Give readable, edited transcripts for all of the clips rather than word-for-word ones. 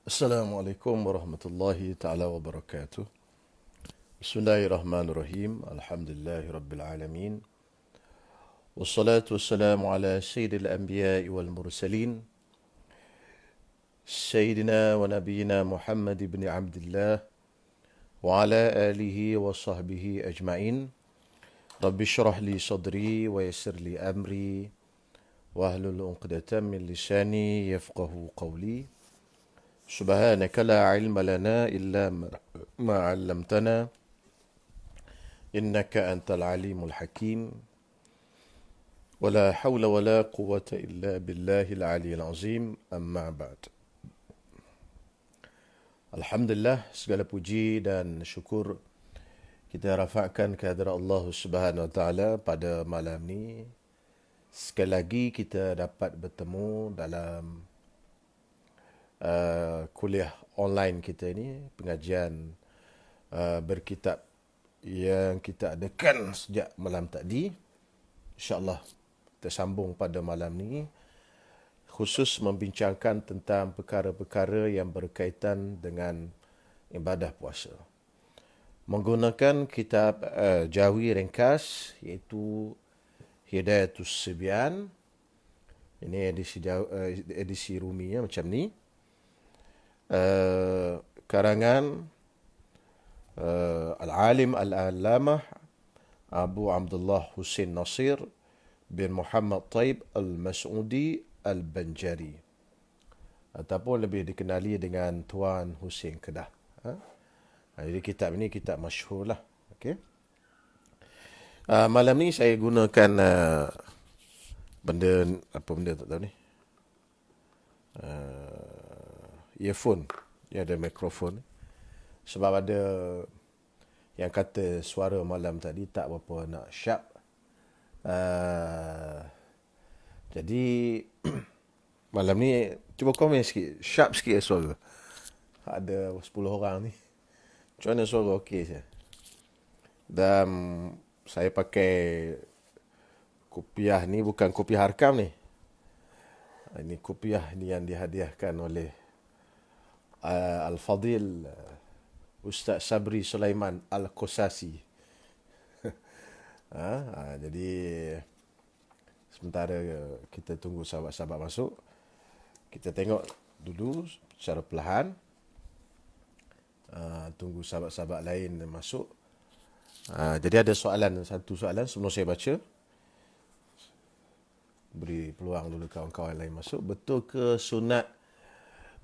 Assalamualaikum warahmatullahi taala wabarakatuh. Bismillahirrahmanirrahim. Alhamdulillahi rabbil alamin. Wassalatu wassalamu ala sayyidil anbiya'i wal mursalin. Sayyidina wa nabiyyina Muhammad ibn Abdullah wa ala alihi wa sahbihi ajma'in. Rabbi syrah li sadri wa yassir li amri wa ahlul 'uqdatam min lisani yafqahu qawli. Subhanaka la ilma lana illa ma 'allamtana innaka antal alimul hakim. Wala hawla wala quwwata illa billahil aliyil azim. Amma ba'd. Alhamdulillah, segala puji dan syukur kita rafakkan kehadirat Allah Subhanahu wa taala pada malam ni. Sekali lagi kita dapat bertemu dalam kuliah online kita ini, pengajian berkitab yang kita adakan sejak malam tadi. InsyaAllah kita sambung pada malam ni, khusus membincangkan tentang perkara-perkara yang berkaitan dengan ibadah puasa. Menggunakan kitab Jawi ringkas, iaitu Hidayatus Sibyan. Ini edisi Ruminya macam ni. Karangan Al-Alim Al-Alamah Abu Abdullah Husin Nasir bin Muhammad Taib Al-Mas'udi Al-Banjari, ataupun lebih dikenali dengan Tuan Husin Kedah. Jadi kitab ini kitab masyhur lah. Okay. Malam ni saya gunakan apa benda tak tahu ni, earphone. Dia ada mikrofon. Sebab ada yang kata suara malam tadi tak berapa nak sharp. Jadi malam ni cuba komen sikit, sharp sikit suara. Ada 10 orang ni. Macam mana suara okey saya? Dan saya pakai kopiah ni, bukan kopiah Harkam ni. Ini kopiah ni yang dihadiahkan oleh Al-Fadil Ustaz Sabri Sulaiman Al-Qusasi. Jadi sementara kita tunggu sahabat-sahabat masuk, kita tengok dulu secara perlahan. Tunggu sahabat-sahabat lain masuk. Jadi ada satu soalan sebelum saya baca. Beri peluang dulu kawan-kawan lain masuk. Betul ke sunat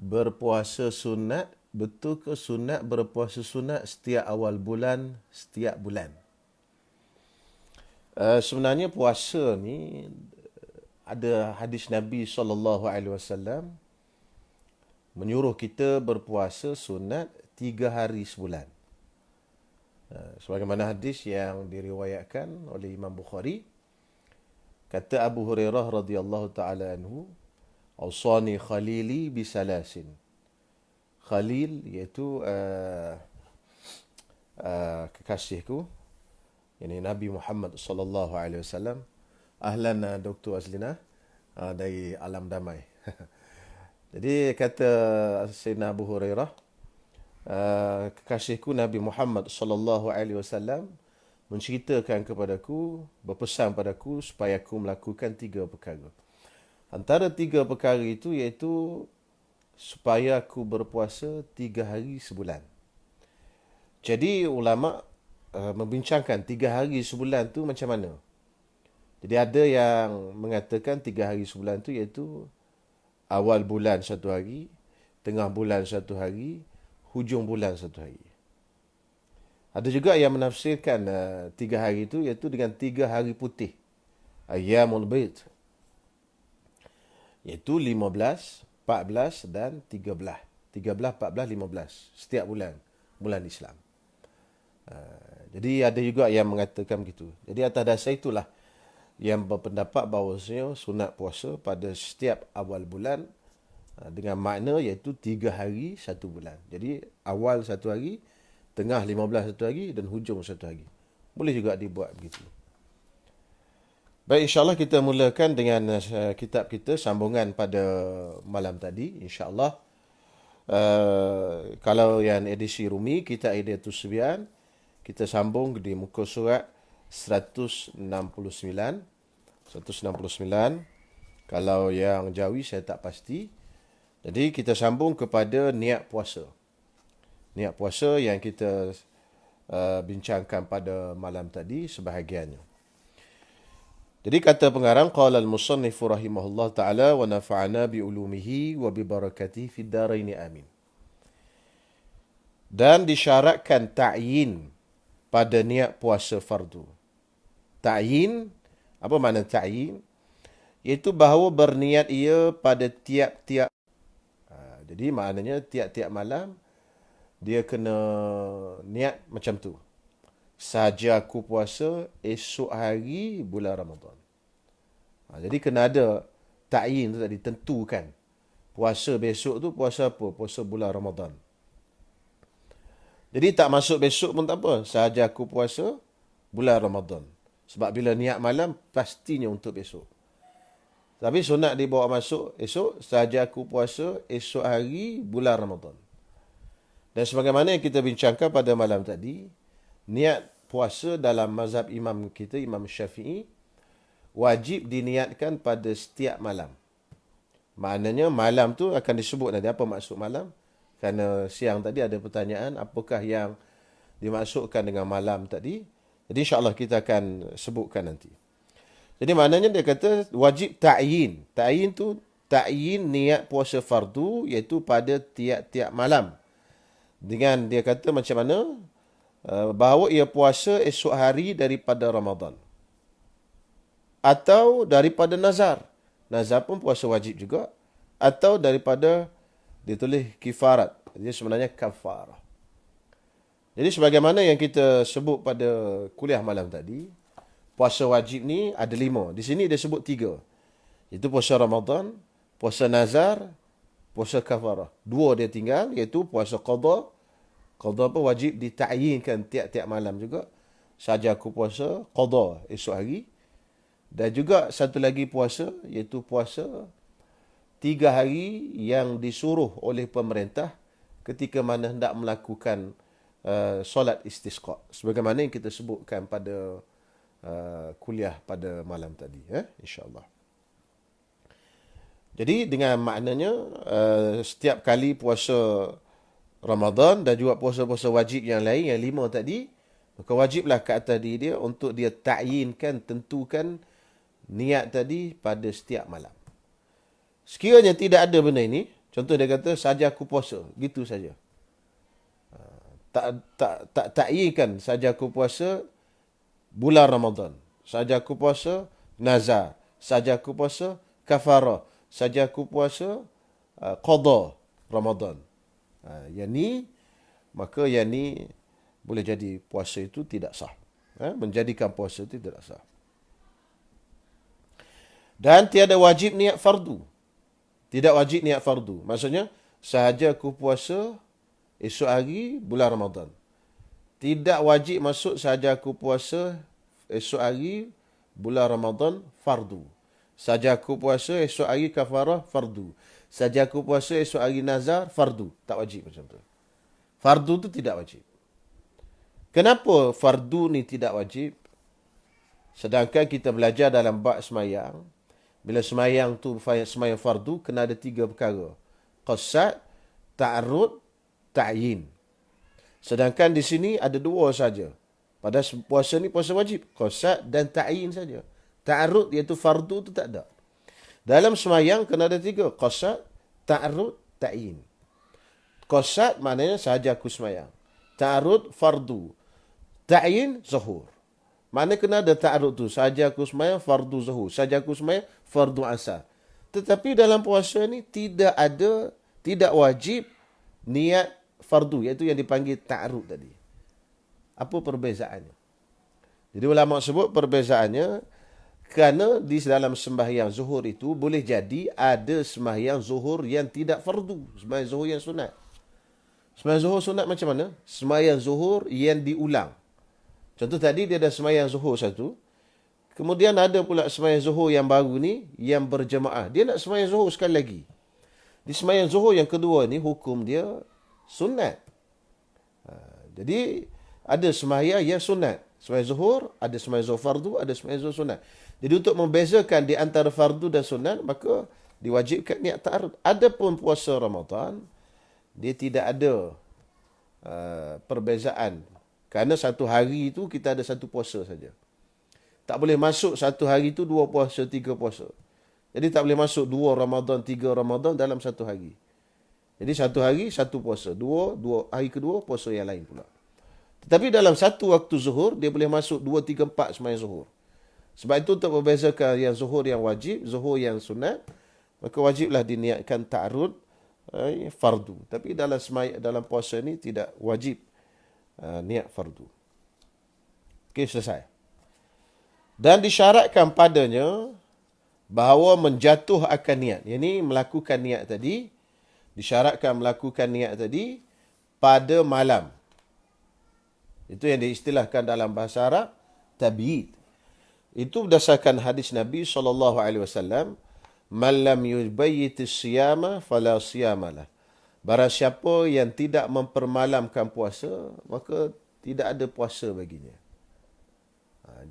berpuasa sunat setiap awal bulan, setiap bulan? Sebenarnya puasa ni ada hadis Nabi SAW menyuruh kita berpuasa sunat 3 hari sebulan. Sebagaimana hadis yang diriwayatkan oleh Imam Bukhari, kata Abu Hurairah radhiyallahu taala anhu, "Awsani khalili bisalasin." Khalil iaitu kekasihku, ini Nabi Muhammad sallallahu alaihi wasallam. Ahlan Dr. Azlina dari Alam Damai. Jadi kata Sayyidina Abu Hurairah, kekasihku Nabi Muhammad sallallahu alaihi wasallam menceritakan kepadaku, berpesan padaku supaya aku melakukan 3 perkara. Antara 3 perkara itu iaitu supaya aku berpuasa 3 hari sebulan. Jadi ulama membincangkan 3 hari sebulan tu macam mana. Jadi ada yang mengatakan 3 hari sebulan tu iaitu awal bulan 1 hari, tengah bulan 1 hari, hujung bulan 1 hari. Ada juga yang menafsirkan 3 hari itu iaitu dengan 3 hari putih, Ayyamul Bid, iaitu 15, 14 dan 13. 13, 14, 15 setiap bulan Islam. Jadi ada juga yang mengatakan begitu. Jadi atas dasar itulah yang berpendapat bahawasanya sunat puasa pada setiap awal bulan dengan makna iaitu 3 hari 1 bulan. Jadi awal 1 hari, tengah 15 1 hari dan hujung 1 hari. Boleh juga dibuat begitu. Baik, insyaAllah kita mulakan dengan kitab kita, sambungan pada malam tadi, insyaAllah. Kalau yang edisi Rumi, kita Hidayatus Subyan, kita sambung di muka surat 169. 169. Kalau yang Jawi saya tak pasti. Jadi kita sambung kepada niat puasa. Niat puasa yang kita bincangkan pada malam tadi sebahagiannya. Jadi kata pengarang, qala al-musannifu rahimahullah ta'ala wa nafa'ana bi ulumihi wa bi barakatihi fid daraini amin. Dan disyaratkan ta'yin pada niat puasa fardu. Ta'yin, apa makna ta'yin? Iaitu bahawa berniat ia pada tiap-tiap. Jadi maknanya tiap-tiap malam dia kena niat macam tu. Saja aku puasa esok hari bulan Ramadan. Jadi kena ada ta'yin tu tadi, tentukan. Puasa besok tu puasa apa? Puasa bulan Ramadan. Jadi tak masuk besok pun tak apa. Saja aku puasa bulan Ramadan. Sebab bila niat malam, pastinya untuk besok. Tapi sunat dibawa masuk esok, saja aku puasa esok hari bulan Ramadan. Dan sebagaimana yang kita bincangkan pada malam tadi, niat puasa dalam mazhab imam kita, Imam Syafi'i, wajib diniatkan pada setiap malam. Maknanya malam tu akan disebut nanti apa maksud malam. Kerana siang tadi ada pertanyaan, apakah yang dimaksudkan dengan malam tadi. Jadi insyaAllah kita akan sebutkan nanti. Jadi maknanya dia kata wajib ta'yin. Ta'yin tu, ta'yin niat puasa fardu iaitu pada tiap-tiap malam. Dengan dia kata macam mana? Bahawa ia puasa esok hari daripada Ramadan. Atau daripada nazar. Nazar pun puasa wajib juga. Atau daripada, ditulis kifarat. Dia sebenarnya kafarah. Jadi sebagaimana yang kita sebut pada kuliah malam tadi, puasa wajib ni ada 5. Di sini dia sebut 3. Itu puasa Ramadan, puasa nazar, puasa kafarah. 2 dia tinggal, iaitu puasa qada. Qada apa? Wajib dita'yinkan tiap-tiap malam juga. Saja aku puasa qada esok hari. Dan juga satu lagi puasa, iaitu puasa 3 hari yang disuruh oleh pemerintah ketika mana hendak melakukan solat istisqa. Sebagaimana yang kita sebutkan pada kuliah pada malam tadi. InsyaAllah. Jadi dengan maknanya, setiap kali puasa Ramadan dan juga puasa-puasa wajib yang lain, yang 5 tadi, maka wajiblah ke atas diri dia untuk dia ta'yinkan, tentukan niat tadi pada setiap malam. Sekiranya tidak ada benda ini, contoh dia kata, saja aku puasa, gitu saja. Tak ta'yinkan, saja aku puasa bulan Ramadan, saja aku puasa nazar, saja aku puasa kafarah, saja aku puasa qada Ramadan. Yang ni, maka yang ni boleh jadi puasa itu tidak sah. Menjadikan puasa itu tidak sah. Dan tiada wajib niat fardu. Tidak wajib niat fardu. Maksudnya, sahaja aku puasa esok hari bulan Ramadan. Tidak wajib masuk sahaja aku puasa esok hari bulan Ramadan fardu. Saja aku puasa esok hari kafarah fardu. Saja aku puasa esok hari nazar fardu. Tak wajib macam tu. Fardu tu tidak wajib. Kenapa fardu ni tidak wajib? Sedangkan kita belajar dalam bab semayang. Bila semayang tu semayang fardu, kena ada 3 perkara. Qasad, ta'arud, ta'yin. Sedangkan di sini ada 2 saja. Pada puasa ni puasa wajib. Qasad dan ta'yin saja. Ta'arud iaitu fardu tu tak ada. Dalam semayang kena ada 3. Qasad, ta'arud, ta'yin. Qasad maknanya sahaja aku semayang. Ta'arud, fardu. Ta'yin, zuhur. Maknanya kena ada ta'arud tu. Sahaja aku semayang, fardu zuhur. Sahaja aku semayang, fardu asar. Tetapi dalam puasa ni tidak wajib niat fardu. Iaitu yang dipanggil ta'arud tadi. Apa perbezaannya? Jadi ulama sebut perbezaannya kerana di dalam sembahyang zuhur itu boleh jadi ada sembahyang zuhur yang tidak fardu. Sembahyang zuhur yang sunat. Sembahyang zuhur sunat macam mana? Sembahyang zuhur yang diulang. Contoh tadi dia ada sembahyang zuhur satu. Kemudian ada pula sembahyang zuhur yang baru ni yang berjemaah. Dia nak sembahyang zuhur sekali lagi. Di sembahyang zuhur yang kedua ni hukum dia sunat. Jadi ada sembahyang yang sunat. Sembahyang zuhur, ada sembahyang zuhur fardu, ada sembahyang zuhur sunat. Jadi untuk membezakan di antara fardu dan sunat, maka diwajibkan niat ta'arud. Adapun puasa Ramadan, dia tidak ada perbezaan. Kerana satu hari itu kita ada satu puasa saja. Tak boleh masuk satu hari itu 2 puasa, 3 puasa. Jadi tak boleh masuk 2 Ramadan, 3 Ramadan dalam satu hari. Jadi satu hari, satu puasa. Dua hari kedua, puasa yang lain pula. Tetapi dalam satu waktu zuhur, dia boleh masuk 2, 3, 4 sembahyang zuhur. Sebab itu untuk membezakan yang zuhur yang wajib, zuhur yang sunat, maka wajiblah diniatkan ta'arud fardu. Tapi dalam puasa ni tidak wajib niat fardu. Okey, selesai. Dan disyaratkan padanya bahawa menjatuh akan niat. Yang ni melakukan niat tadi, disyaratkan melakukan niat tadi pada malam. Itu yang diistilahkan dalam bahasa Arab tabiid. Itu berdasarkan hadis Nabi SAW, "Man lam yubayyitis siyama fala siyamalah." Barang siapa yang tidak mempermalamkan puasa, maka tidak ada puasa baginya.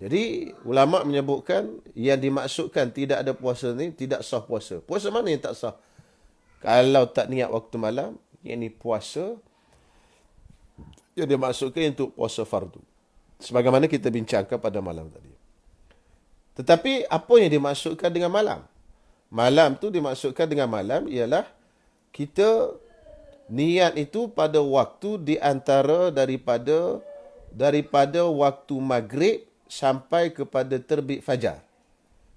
Jadi ulama menyebutkan yang dimaksudkan tidak ada puasa ni tidak sah puasa. Puasa mana yang tak sah? Kalau tak niat waktu malam, yang ni puasa yang dimaksudkan untuk puasa fardu. Sebagaimana kita bincangkan pada malam tadi. Tetapi apa yang dimaksudkan dengan malam? Malam tu dimaksudkan dengan malam ialah kita niat itu pada waktu di antara daripada waktu maghrib sampai kepada terbit fajar.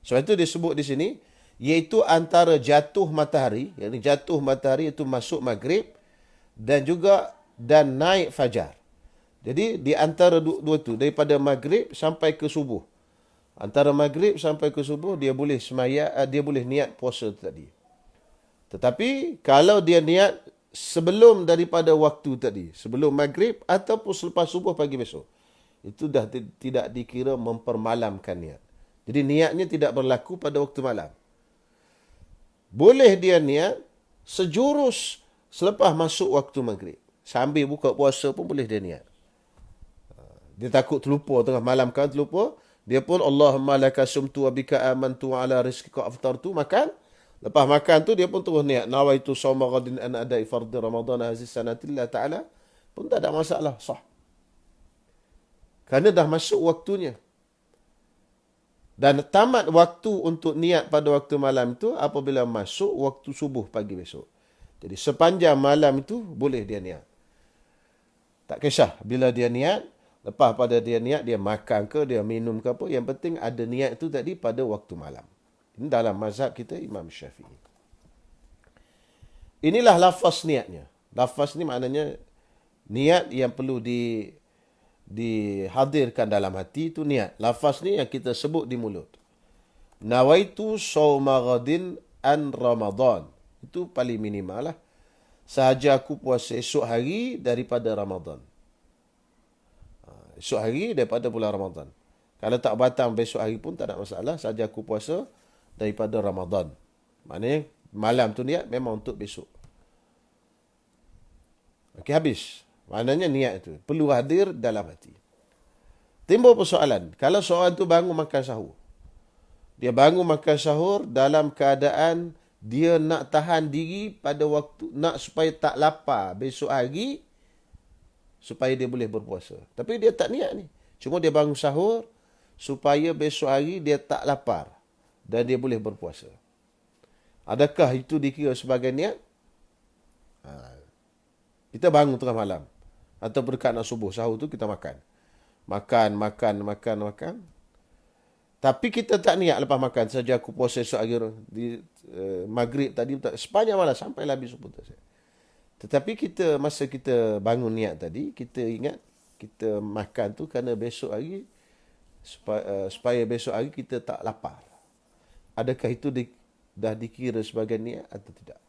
Sebab itu disebut di sini, iaitu antara jatuh matahari, yakni jatuh matahari itu masuk maghrib dan naik fajar. Jadi di antara dua itu, daripada maghrib sampai ke subuh. Antara maghrib sampai ke subuh dia boleh dia boleh niat puasa tadi. Tetapi kalau dia niat sebelum daripada waktu tadi, sebelum maghrib ataupun selepas subuh pagi besok, itu dah tidak dikira mempermalamkan niat. Jadi niatnya tidak berlaku pada waktu malam. Boleh dia niat sejurus selepas masuk waktu maghrib. Sambil buka puasa pun boleh dia niat. Dia takut terlupa tengah malam kan terlupa, dia pun Allahumma laka sumtu wa bika amantu wa ala rizqika aftartu, makan. Lepas makan tu dia pun terus niat nawaitu shauma ghadin an adai fardhi ramadan hazihi sanatillah taala, pun tak ada masalah, sah. Kerana dah masuk waktunya. Dan tamat waktu untuk niat pada waktu malam itu apabila masuk waktu subuh pagi besok. Jadi sepanjang malam itu boleh dia niat. Tak kisah bila dia niat, lepas pada dia niat, dia makan ke, dia minum ke apa, yang penting ada niat itu tadi pada waktu malam. Ini dalam mazhab kita Imam Syafi'i. Inilah lafaz niatnya. Lafaz ni maknanya niat yang perlu dihadirkan dalam hati, itu niat. Lafaz ni yang kita sebut di mulut. Nawaitu shauma ghadin an Ramadan. Itu paling minimal lah. Sahaja aku puasa esok hari daripada Ramadan. Esok hari daripada bulan Ramadan. Kalau tak batang besok hari pun tak ada masalah. Sahaja aku puasa daripada Ramadan. Maknanya malam tu niat memang untuk besok. Okey, habis. Maknanya niat itu perlu hadir dalam hati. Timbul persoalan. Kalau seorang tu bangun makan sahur. Dia bangun makan sahur dalam keadaan dia nak tahan diri pada waktu, nak supaya tak lapar besok hari, supaya dia boleh berpuasa. Tapi dia tak niat ni. Cuma dia bangun sahur supaya besok hari dia tak lapar dan dia boleh berpuasa. Adakah itu dikira sebagai niat? Kita bangun tengah malam atau berdekat nak subuh, sahur tu kita makan. Makan. Tapi kita tak niat lepas makan, saja aku puasa esok hari maghrib tadi, sepanjang malam sampai habis subuh. Tetapi masa kita bangun niat tadi, kita ingat kita makan tu kerana besok hari, supaya besok hari kita tak lapar. Adakah itu dah dikira sebagai niat atau tidak?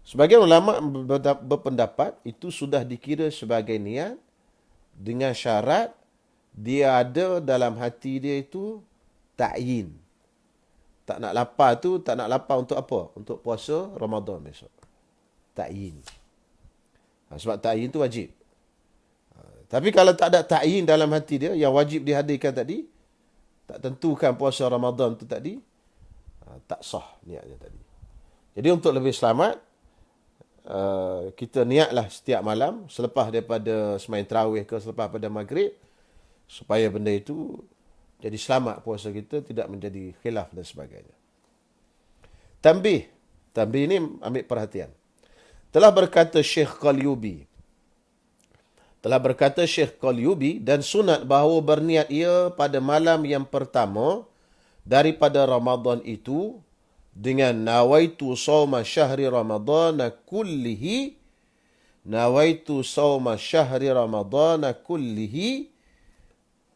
Sebagian ulama berpendapat itu sudah dikira sebagai niat dengan syarat dia ada dalam hati dia itu ta'yin. tak nak lapar tu, tak nak lapar untuk apa? Untuk puasa Ramadan besok. Ta'yin. Sebab ta'yin tu wajib. Tapi kalau tak ada ta'yin dalam hati dia, yang wajib dihadirkan tadi, tak tentukan puasa Ramadan tu tadi, tak sah niatnya tadi. Jadi untuk lebih selamat, kita niatlah setiap malam, selepas daripada semain tarawih ke selepas pada maghrib, supaya benda itu jadi selamat puasa kita, tidak menjadi khilaf dan sebagainya. Tanbih ini ambil perhatian. Telah berkata Syekh Qalyubi, dan sunat bahawa berniat ia pada malam yang pertama daripada Ramadan itu dengan nawaitu sawma syahri Ramadan kullihi,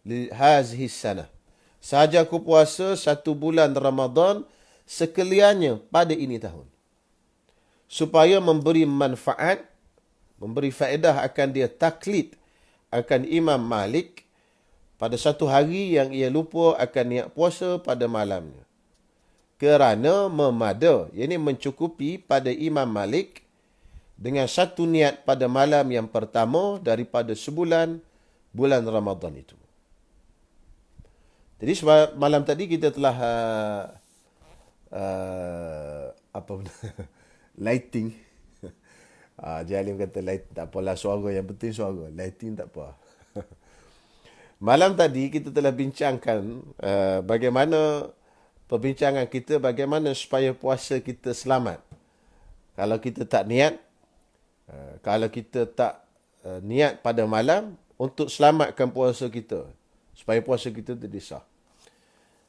li hazihi sanah. Sahaja aku puasa 1 bulan Ramadan sekaliannya pada ini tahun. Supaya memberi manfaat, memberi faedah akan dia taklid akan Imam Malik pada satu hari yang ia lupa akan niat puasa pada malamnya. Kerana memada, iaitu mencukupi pada Imam Malik dengan satu niat pada malam yang pertama daripada sebulan bulan Ramadan itu. Jadi sebab malam tadi kita telah lighting. Jalim kata light tak apalah, suara yang penting suara. Lighting tak apa. Malam tadi kita telah bincangkan bagaimana perbincangan kita, bagaimana supaya puasa kita selamat. Kalau kita tak niat, kalau kita tak niat pada malam untuk selamatkan puasa kita, supaya puasa kita jadi sah.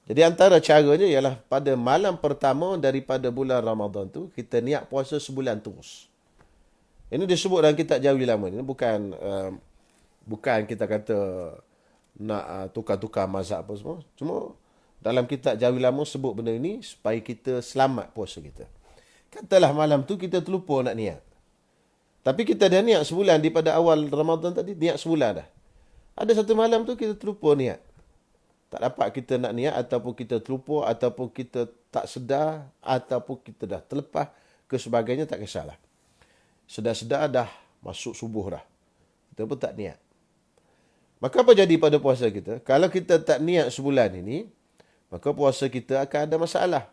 Jadi antara caranya ialah pada malam pertama daripada bulan Ramadan tu, kita niat puasa sebulan terus. Ini disebut dalam kitab Jawi Lama. Ini bukan kita kata nak tukar-tukar mazhab apa semua. Cuma dalam kitab Jawi Lama sebut benda ini supaya kita selamat puasa kita. Katalah malam tu kita terlupa nak niat. Tapi kita dah niat sebulan daripada awal Ramadan tadi, niat sebulan dah. Ada satu malam tu kita terlupa niat. Tak dapat kita nak niat, ataupun kita terlupa, ataupun kita tak sedar, ataupun kita dah terlepas ke sebagainya, tak kisahlah. Sedar-sedar dah masuk subuh dah. Kita pun tak niat. Maka apa jadi pada puasa kita? Kalau kita tak niat sebulan ini, maka puasa kita akan ada masalah.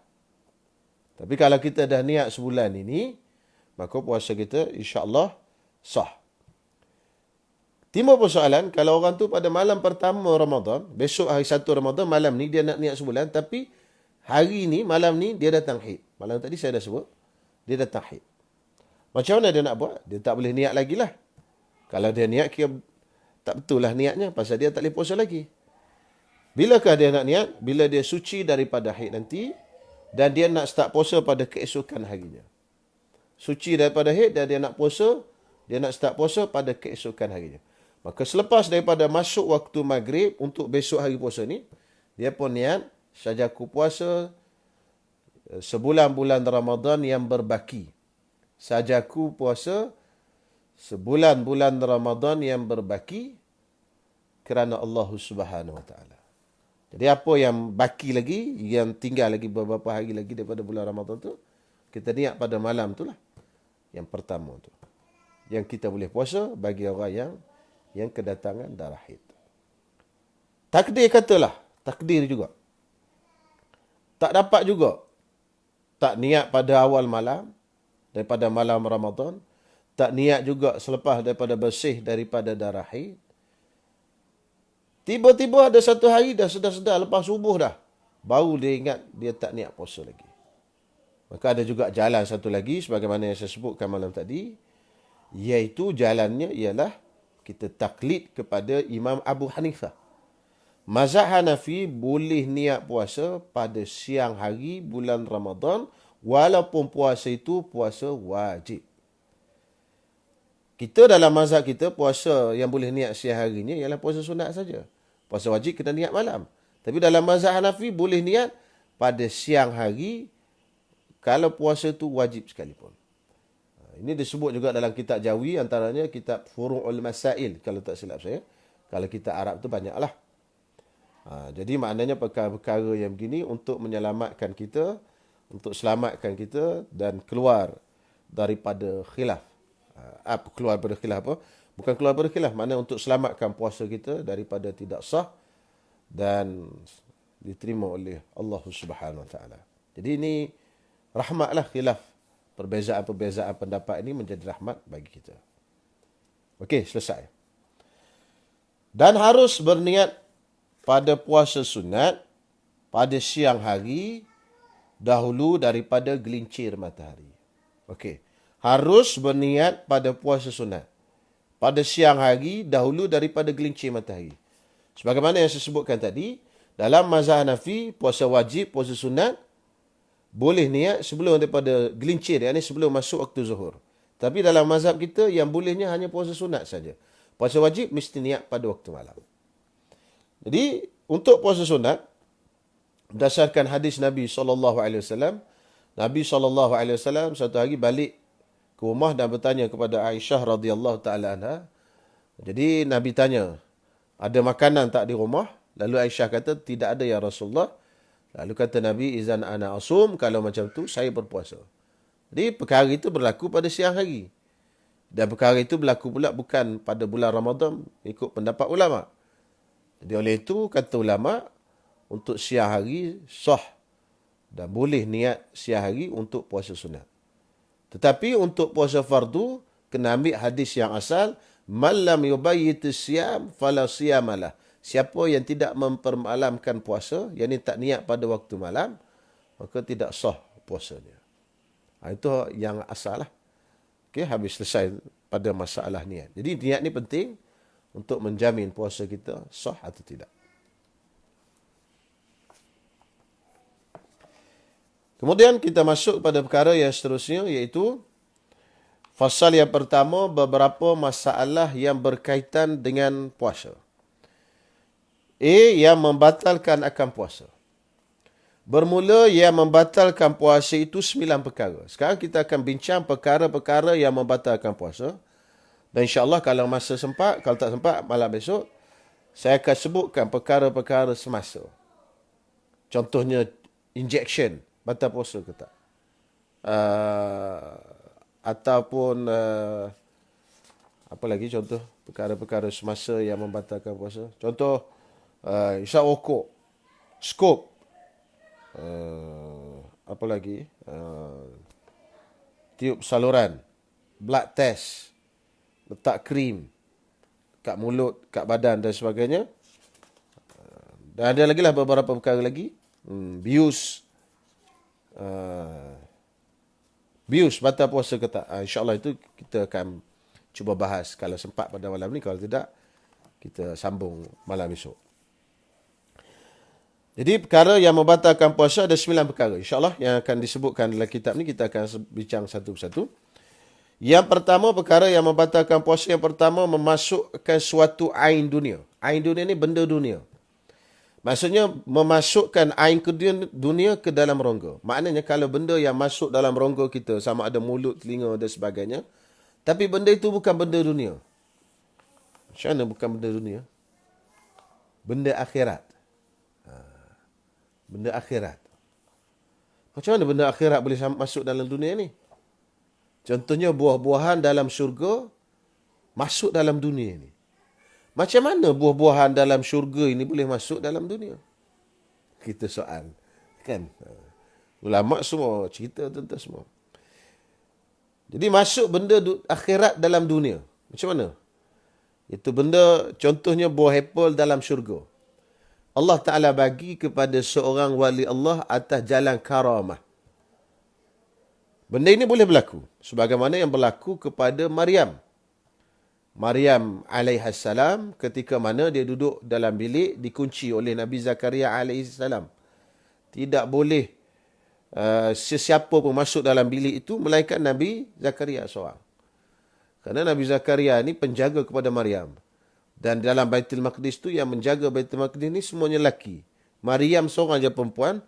Tapi kalau kita dah niat sebulan ini, maka puasa kita insya-Allah sah. Timbul persoalan, kalau orang tu pada malam pertama Ramadan, besok hari 1 Ramadan, malam ni dia nak niat sebulan, tapi hari ni, malam ni dia datang haid. Malam tadi saya dah sebut, dia datang haid. Macam mana dia nak buat? Dia tak boleh niat lagi lah. Kalau dia niat, kira tak betul lah niatnya, pasal dia tak boleh puasa lagi. Bilakah dia nak niat? Bila dia suci daripada haid nanti, dan dia nak start puasa pada keesokan harinya. Suci daripada haid dan dia nak puasa, dia nak start puasa pada keesokan harinya. Maka selepas daripada masuk waktu maghrib untuk besok hari puasa ni, dia pun niat, sajaku puasa sebulan bulan Ramadan yang berbaki. Sajaku puasa sebulan bulan Ramadan yang berbaki kerana Allah Subhanahu Wa Taala. Jadi apa yang baki lagi, yang tinggal lagi beberapa hari lagi daripada bulan Ramadan tu, kita niat pada malam tu lah. Yang pertama tu. Yang kita boleh puasa bagi orang yang kedatangan darah haid. Takdir katalah, takdir juga. Tak dapat juga. Tak niat pada awal malam, daripada malam Ramadan. Tak niat juga selepas daripada bersih daripada darah haid. Tiba-tiba ada satu hari dah sedar-sedar lepas subuh dah, baru dia ingat dia tak niat puasa lagi. Maka ada juga jalan satu lagi, sebagaimana yang saya sebutkan malam tadi, iaitu jalannya ialah kita taklid kepada Imam Abu Hanifah. Mazhab Hanafi boleh niat puasa pada siang hari bulan Ramadan, walaupun puasa itu puasa wajib. Kita dalam mazhab kita, puasa yang boleh niat siang harinya ialah puasa sunat saja. Puasa wajib kena niat malam. Tapi dalam mazhab Hanafi boleh niat pada siang hari kalau puasa itu wajib sekalipun. Ini disebut juga dalam kitab Jawi, antaranya kitab Furu'ul Masail, kalau tak silap saya. Kalau kitab Arab tu banyaklah. Jadi maknanya perkara-perkara yang begini untuk menyelamatkan kita, untuk selamatkan kita dan keluar daripada khilaf. Keluar daripada khilaf apa? Bukan keluar daripada khilaf, maknanya untuk selamatkan puasa kita daripada tidak sah dan diterima oleh Allah Subhanahu Wa Taala. Jadi ini rahmatlah khilaf. Perbezaan-perbezaan pendapat ini menjadi rahmat bagi kita. Okey, selesai. Dan harus berniat pada puasa sunat pada siang hari dahulu daripada gelincir matahari. Okey. Harus berniat pada puasa sunat pada siang hari dahulu daripada gelincir matahari. Sebagaimana yang saya sebutkan tadi, dalam mazhab Hanafi, puasa wajib, puasa sunat boleh niat sebelum daripada gelincir, yakni sebelum masuk waktu zuhur. Tapi dalam mazhab kita yang bolehnya hanya puasa sunat saja. Puasa wajib mesti niat pada waktu malam. Jadi untuk puasa sunat berdasarkan hadis Nabi SAW, Nabi SAW satu hari balik ke rumah dan bertanya kepada Aisyah radhiyallahu taala anha. Jadi Nabi tanya, ada makanan tak di rumah? Lalu Aisyah kata, tidak ada ya Rasulullah. Lalu kata Nabi, izan ana asum, kalau macam tu saya berpuasa. Jadi perkara itu berlaku pada siang hari. Dan perkara itu berlaku pula bukan pada bulan Ramadan, ikut pendapat ulama. Jadi oleh itu kata ulama, untuk siang hari sah dan boleh niat siang hari untuk puasa sunat. Tetapi untuk puasa fardu, kena ambil hadis yang asal, man lam yubayyit siyam fala siyamalah. Siapa yang tidak mempermalamkan puasa, yang ini tak niat pada waktu malam, maka tidak sah puasanya. Itu yang asal lah. Okay, habis selesai pada masalah niat. Jadi niat ni penting untuk menjamin puasa kita sah atau tidak. Kemudian kita masuk pada perkara yang seterusnya, iaitu fasal yang pertama, beberapa masalah yang berkaitan dengan puasa. Yang membatalkan akan puasa. Bermula yang membatalkan puasa itu 9 perkara. Sekarang kita akan bincang perkara-perkara yang membatalkan puasa. Dan insyaAllah kalau masa sempat, kalau tak sempat malam besok, saya akan sebutkan perkara-perkara semasa. Contohnya injection, batal puasa ke tak? Ataupun apa lagi contoh perkara-perkara semasa yang membatalkan puasa. Contoh isap rokok, skop, apa lagi, tiup saluran, blood test, letak krim kat mulut, kat badan dan sebagainya. Dan ada lagi lah beberapa perkara lagi. Bius, batal puasa ke tak? InsyaAllah itu kita akan cuba bahas kalau sempat pada malam ni. Kalau tidak, kita sambung malam esok. Jadi perkara yang membatalkan puasa ada 9 perkara. InsyaAllah yang akan disebutkan dalam kitab ni kita akan bincang satu persatu. Yang pertama, perkara yang membatalkan puasa yang pertama, memasukkan suatu ain dunia. Ain dunia ni benda dunia. Maksudnya memasukkan ain dunia ke dalam rongga. Maknanya kalau benda yang masuk dalam rongga kita, sama ada mulut, telinga dan sebagainya, tapi benda itu bukan benda dunia. Macam mana bukan benda dunia? Benda akhirat. Benda akhirat. Macam mana benda akhirat boleh masuk dalam dunia ni? Contohnya buah-buahan dalam syurga masuk dalam dunia ni. Macam mana buah-buahan dalam syurga ini boleh masuk dalam dunia? Kita soal. Kan? Ulama semua cerita tentang semua. Jadi masuk benda akhirat dalam dunia. Macam mana? Itu benda, contohnya buah apple dalam syurga. Allah Ta'ala bagi kepada seorang wali Allah atas jalan karamah. Benda ini boleh berlaku. Sebagaimana yang berlaku kepada Maryam. Maryam alaihassalam ketika mana dia duduk dalam bilik dikunci oleh Nabi Zakaria alaihissalam. Tidak boleh sesiapa pun masuk dalam bilik itu melainkan Nabi Zakaria seorang. Kerana Nabi Zakaria ini penjaga kepada Maryam. Dan dalam Baitul Maqdis tu yang menjaga Baitul Maqdis ni semuanya lelaki. Maryam seorang je perempuan.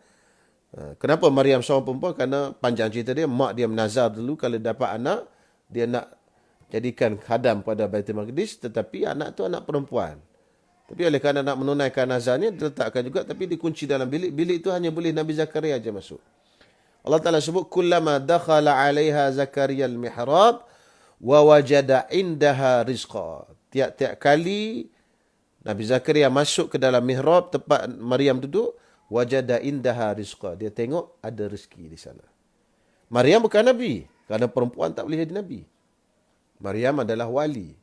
Kenapa Maryam seorang perempuan? Kerana panjang cerita dia, mak dia menazar dulu kalau dapat anak, dia nak jadikan khadam pada Baitul Maqdis, tetapi anak tu anak perempuan. Tapi oleh kerana nak menunaikan azannya, diletakkan juga tapi dikunci dalam bilik. Bilik itu hanya boleh Nabi Zakaria aja masuk. Allah Ta'ala sebut, kullama dakhala 'alaiha Zakaria al-mihrab wa wajada indaha rizqa. Tiap-tiap kali Nabi Zakaria masuk ke dalam mihrab tempat Maryam duduk, wajada indaha rizqa. Dia tengok ada rezeki di sana. Maryam bukan Nabi. Kerana perempuan tak boleh jadi Nabi. Maryam adalah wali.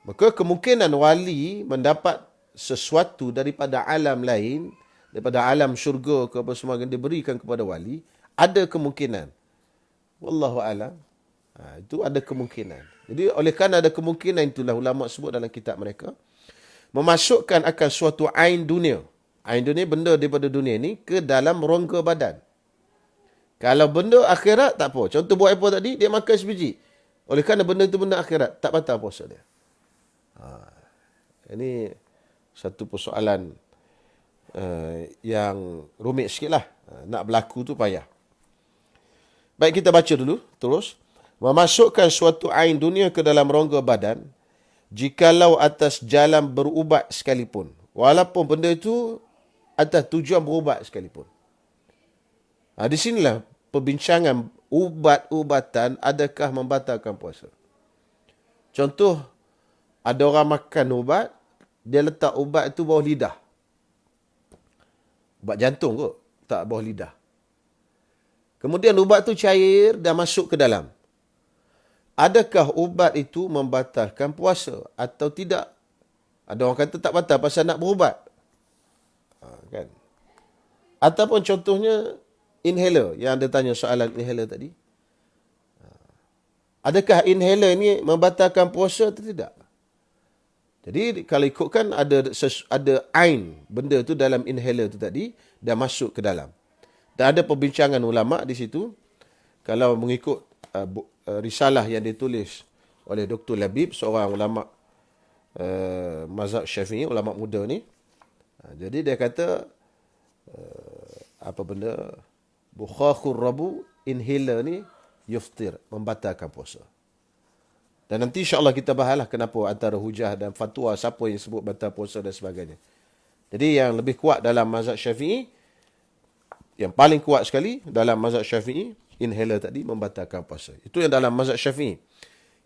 Maka kemungkinan wali mendapat sesuatu daripada alam lain, daripada alam syurga ke apa semua yang diberikan kepada wali, ada kemungkinan. Wallahu a'lam. Itu ada kemungkinan. Jadi oleh kerana ada kemungkinan itulah ulama sebut dalam kitab mereka, memasukkan akan suatu ain dunia. Ain dunia, benda daripada dunia ni ke dalam rongga badan. Kalau benda akhirat, tak apa. Contoh buah apple tadi, dia makan sebiji. Oleh kerana benda itu benda akhirat, tak batal puasa dia. Ini satu persoalan yang rumit sikit lah. Nak berlaku tu payah. Baik, kita baca dulu terus. Memasukkan suatu ain dunia ke dalam rongga badan, jikalau atas jalan berubat sekalipun. Walaupun benda itu atas tujuan berubat sekalipun. Di sinilah perbincangan ubat-ubatan adakah membatalkan puasa. Contoh, ada orang makan ubat, dia letak ubat itu bawah lidah. Ubat jantung kot, tak bawah lidah. Kemudian ubat itu cair dan masuk ke dalam. Adakah ubat itu membatalkan puasa atau tidak? Ada orang kata tak batal pasal nak berubat. Kan? Ataupun contohnya inhaler, yang ada tanya soalan inhaler tadi. Adakah inhaler ni membatalkan puasa atau tidak? Jadi kalau ikutkan ada ain benda tu dalam inhaler tu tadi dah masuk ke dalam. Dan ada perbincangan ulama di situ. Kalau mengikut risalah yang ditulis oleh Dr. Labib, seorang ulama mazhab Syafi'i, ulama muda ni. Jadi dia kata apa benda bukhakhur rabu, inhaler ni yuftir, membatalkan puasa. Dan nanti insya-Allah kita bahaslah kenapa antara hujah dan fatwa siapa yang sebut batal puasa dan sebagainya. Jadi yang lebih kuat dalam mazhab Syafi'i, yang paling kuat sekali dalam mazhab Syafi'i, inhaler tadi membatalkan puasa. Itu yang dalam mazhab Syafi'i.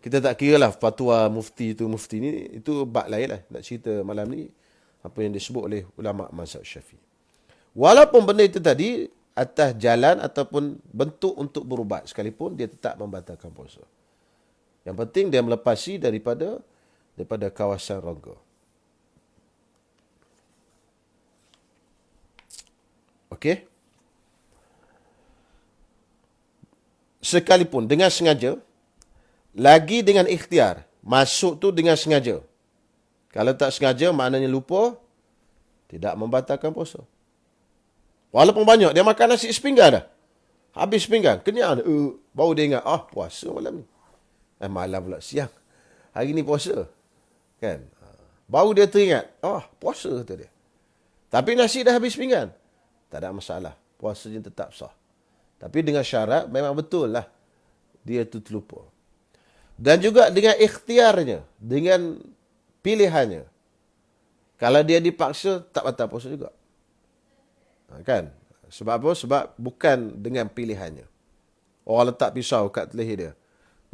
Kita tak kira lah fatwa mufti ni, itu bab lain lah. Nak cerita malam ni apa yang disebut oleh ulama mazhab Syafi'i. Walaupun benda itu tadi atas jalan ataupun bentuk untuk berubat sekalipun, dia tetap membatalkan puasa. Yang penting dia melepasi daripada kawasan rongga. Okey? Sekalipun dengan sengaja, lagi dengan ikhtiar. Masuk tu dengan sengaja. Kalau tak sengaja, maknanya lupa, tidak membatalkan puasa. Walaupun banyak, dia makan nasi sepinggan dah. Habis sepinggan, kenyang dah. Baru dia ingat, puasa malam ni. Malam pula, siang. Hari ni puasa. Kan? Baru dia teringat, puasa tu dia. Tapi nasi dah habis pinggan. Tak ada masalah. Puasanya tetap sah. Tapi dengan syarat, memang betul lah. Dia tu terlupa. Dan juga dengan ikhtiarnya. Dengan pilihannya. Kalau dia dipaksa, tak batal puasa juga. Kan? Sebab apa? Sebab bukan dengan pilihannya. Orang letak pisau kat leher dia.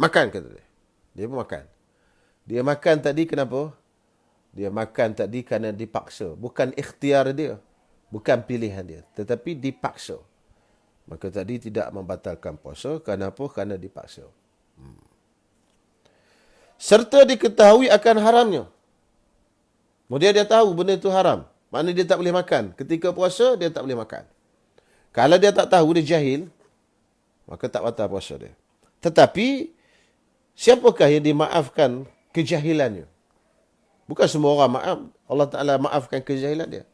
Makan kata dia. Dia pun makan. Dia makan tadi kenapa? Dia makan tadi kerana dipaksa. Bukan ikhtiar dia. Bukan pilihan dia. Tetapi dipaksa. Maka tadi tidak membatalkan puasa. Kerana apa? Kerana dipaksa. Serta diketahui akan haramnya. Kemudian dia tahu benda itu haram. Maknanya dia tak boleh makan. Ketika puasa, dia tak boleh makan. Kalau dia tak tahu, dia jahil, maka tak batal puasa dia. Tetapi, siapakah yang dimaafkan kejahilannya? Bukan semua orang maaf. Allah Ta'ala maafkan kejahilan dia.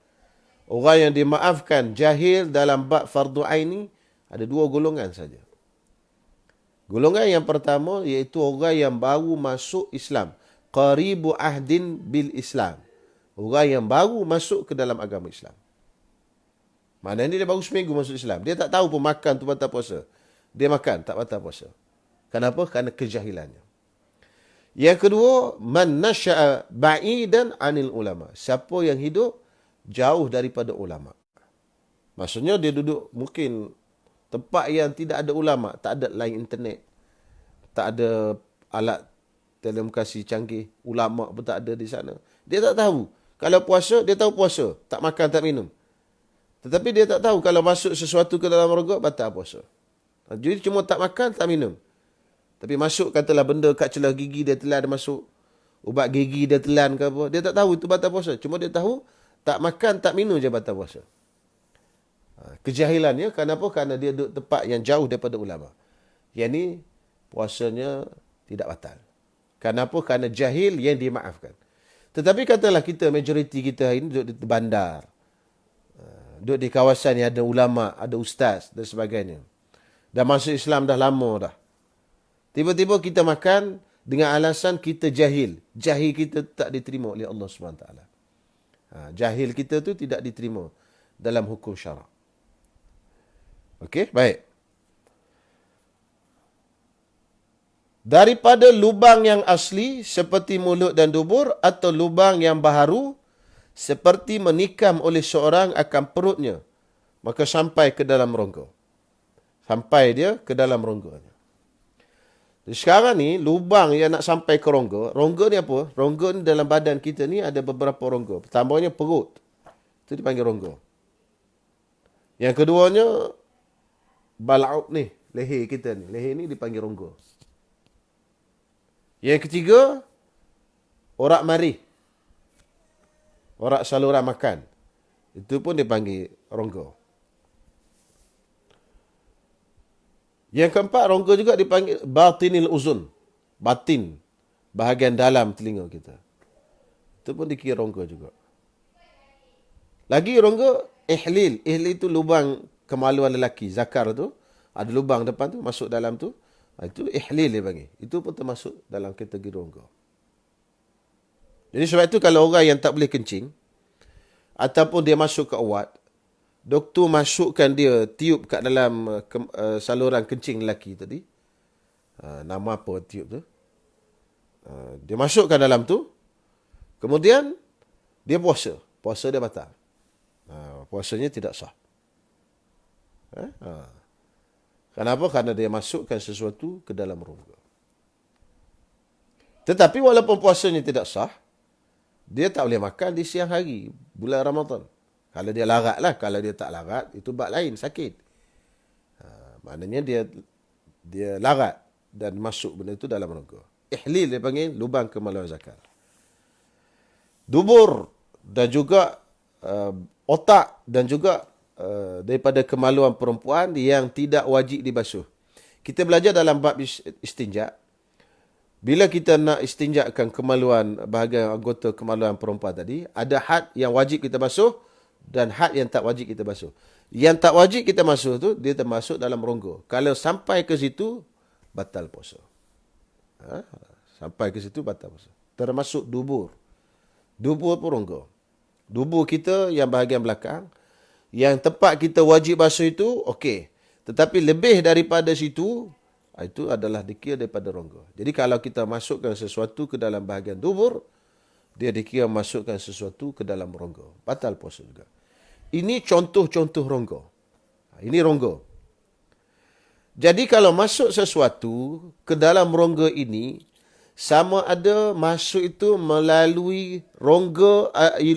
Orang yang dimaafkan jahil dalam bab fardu ain ni, ada dua golongan saja. Golongan yang pertama, iaitu orang yang baru masuk Islam. Qaribu ahdin bil Islam. Orang yang baru masuk ke dalam agama Islam. Maknanya dia baru seminggu masuk Islam. Dia tak tahu pun makan tu batal puasa. Dia makan, tak batal puasa. Kenapa? Kerana kejahilannya. Yang kedua, man nasya'a ba'idan 'anil ulama. Siapa yang hidup jauh daripada ulama. Maksudnya dia duduk mungkin tempat yang tidak ada ulama, tak ada line internet, tak ada alat telekomunikasi canggih, ulama pun tak ada di sana. Dia tak tahu. Kalau puasa, dia tahu puasa. Tak makan, tak minum. Tetapi dia tak tahu kalau masuk sesuatu ke dalam rongga, batal puasa. Jadi cuma tak makan, tak minum. Tapi masuk katalah benda kat celah gigi dia telan dia masuk. Ubat gigi dia telan ke apa. Dia tak tahu itu batal puasa. Cuma dia tahu tak makan, tak minum je batal puasa. Kejahilannya kenapa? Kerana dia duduk tempat yang jauh daripada ulama. Yang ni puasanya tidak batal. Kenapa? Kerana jahil yang dimaafkan. Tetapi katalah kita, majoriti kita hari ini duduk di bandar. Duduk di kawasan yang ada ulama, ada ustaz dan sebagainya. Dah masuk Islam dah lama dah. Tiba-tiba kita makan dengan alasan kita jahil. Jahil kita tak diterima oleh Allah SWT. Jahil kita tu tidak diterima dalam hukum syarak. Okey, baik. Daripada lubang yang asli seperti mulut dan dubur atau lubang yang baharu seperti menikam oleh seorang akan perutnya, maka sampai ke dalam rongga. Sampai dia ke dalam rongganya. Sekarang ni, lubang yang nak sampai ke rongga. Rongga ni apa? Rongga ni dalam badan kita ni ada beberapa rongga. Pertamanya perut. Itu dipanggil rongga. Yang keduanya, bal'ud ni. Leher kita ni. Leher ni dipanggil rongga. Yang ketiga, orak marih. Orak saluran makan. Itu pun dipanggil rongga. Yang keempat, rongga juga dipanggil batinil uzun. Batin. Bahagian dalam telinga kita. Itu pun dikira rongga juga. Lagi rongga, ihlil. Ihlil itu lubang kemaluan lelaki. Zakar tu. Ada lubang depan tu, masuk dalam tu. Itu ihlil dia panggil. Itu pun termasuk dalam kategori rongga. Jadi sebab itu kalau orang yang tak boleh kencing, ataupun dia masuk ke awat, doktor masukkan dia tiup kat dalam saluran kencing lelaki tadi. Nama apa tiup tu? Dia masukkan dalam tu. Kemudian, dia puasa. Puasa dia batal. Puasanya tidak sah. Kenapa? Kerana dia masukkan sesuatu ke dalam rongga. Tetapi walaupun puasanya tidak sah, dia tak boleh makan di siang hari, bulan Ramadan. Kalau dia larat lah. Kalau dia tak larat, itu bab lain, sakit. Maknanya dia larat dan masuk benda itu dalam rongga. Ihlil dia panggil lubang kemaluan zakar. Dubur dan juga otak dan juga daripada kemaluan perempuan yang tidak wajib dibasuh. Kita belajar dalam bab istinja. Bila kita nak istinjakan kemaluan, bahagian anggota kemaluan perempuan tadi, ada had yang wajib kita basuh dan had yang tak wajib kita basuh. Yang tak wajib kita basuh tu, dia termasuk dalam rongga. Kalau sampai ke situ, batal puasa. Sampai ke situ, batal puasa. Termasuk dubur. Dubur pun rongga. Dubur kita yang bahagian belakang, yang tempat kita wajib basuh itu, okey. Tetapi lebih daripada situ, itu adalah dikira daripada rongga. Jadi kalau kita masukkan sesuatu ke dalam bahagian dubur, dia dikira masukkan sesuatu ke dalam rongga. Batal puasa juga. Ini contoh-contoh rongga. Ini rongga. Jadi kalau masuk sesuatu ke dalam rongga ini, sama ada masuk itu melalui rongga,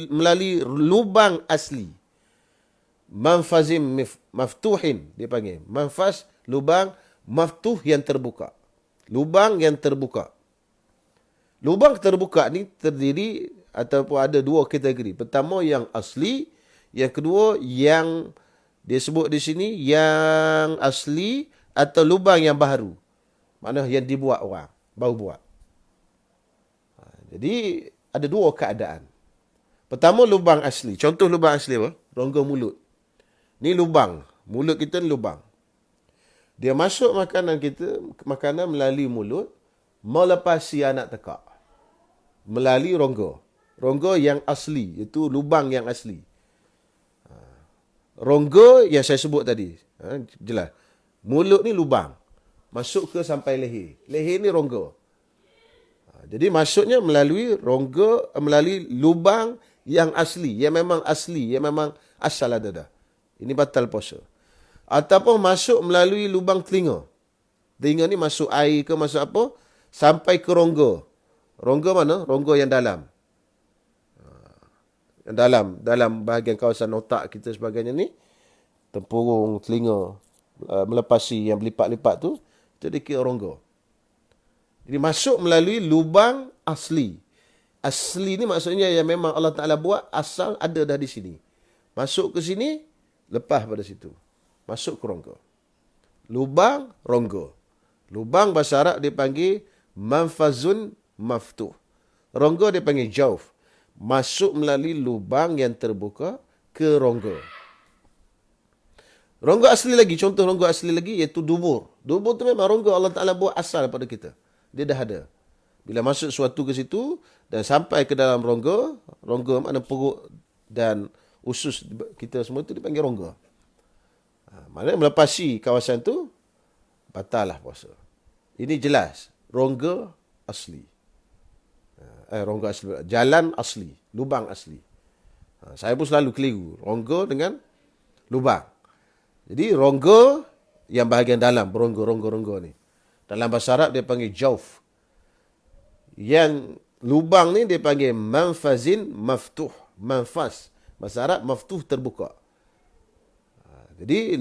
melalui lubang asli. Manfazim maftuhin, dia panggil. Manfaz, lubang, maftuh yang terbuka. Lubang yang terbuka. Lubang terbuka ni terdiri ataupun ada dua kategori. Pertama yang asli, yang kedua yang dia sebut di sini yang asli atau lubang yang baru. Maknanya yang dibuat orang, baru buat. Jadi ada dua keadaan. Pertama lubang asli. Contoh lubang asli apa? Rongga mulut. Ni lubang. Mulut kita ni lubang. Dia masuk makanan kita, makanan melalui mulut, melepasi anak tekak. Melalui rongga. Rongga yang asli. Itu lubang yang asli. Rongga yang saya sebut tadi. Jelas. Mulut ni lubang. Masuk ke sampai leher. Leher ni rongga. Jadi maksudnya melalui rongga, melalui lubang yang asli, yang memang asli, yang memang asal ada dah. Ini batal puasa. Ataupun masuk melalui lubang telinga. Telinga ni masuk air ke masuk apa, sampai ke rongga. Rongga mana? Rongga yang dalam. Yang dalam bahagian kawasan otak kita sebagainya ni, tempurung telinga, melepasi yang berlipat-lipat tu, itu dikira rongga. Jadi masuk melalui lubang asli. Asli ni maksudnya yang memang Allah Ta'ala buat, asal ada dah di sini. Masuk ke sini, lepas pada situ. Masuk ke rongga. Lubang, rongga. Lubang bahasa Arab dipanggil manfazun maftuh. Rongga dipanggil jauf. Masuk melalui lubang yang terbuka ke rongga. Rongga asli lagi, contoh rongga asli lagi iaitu dubur. Dubur tu memang rongga Allah Ta'ala buat asal pada kita. Dia dah ada. Bila masuk sesuatu ke situ dan sampai ke dalam rongga, rongga makna perut dan usus kita semua tu dipanggil rongga. Maknanya melepasi kawasan tu, batal lah puasa. Ini jelas. Rongga asli. Rongga asli. Jalan asli. Lubang asli. Saya pun selalu keliru. Rongga dengan lubang. Jadi rongga yang bahagian dalam. Rongga ni. Dalam bahasa Arab dia panggil jauf. Yang lubang ni dia panggil manfazin maftuh. Manfaz. Bahasa Arab maftuh terbuka. Jadi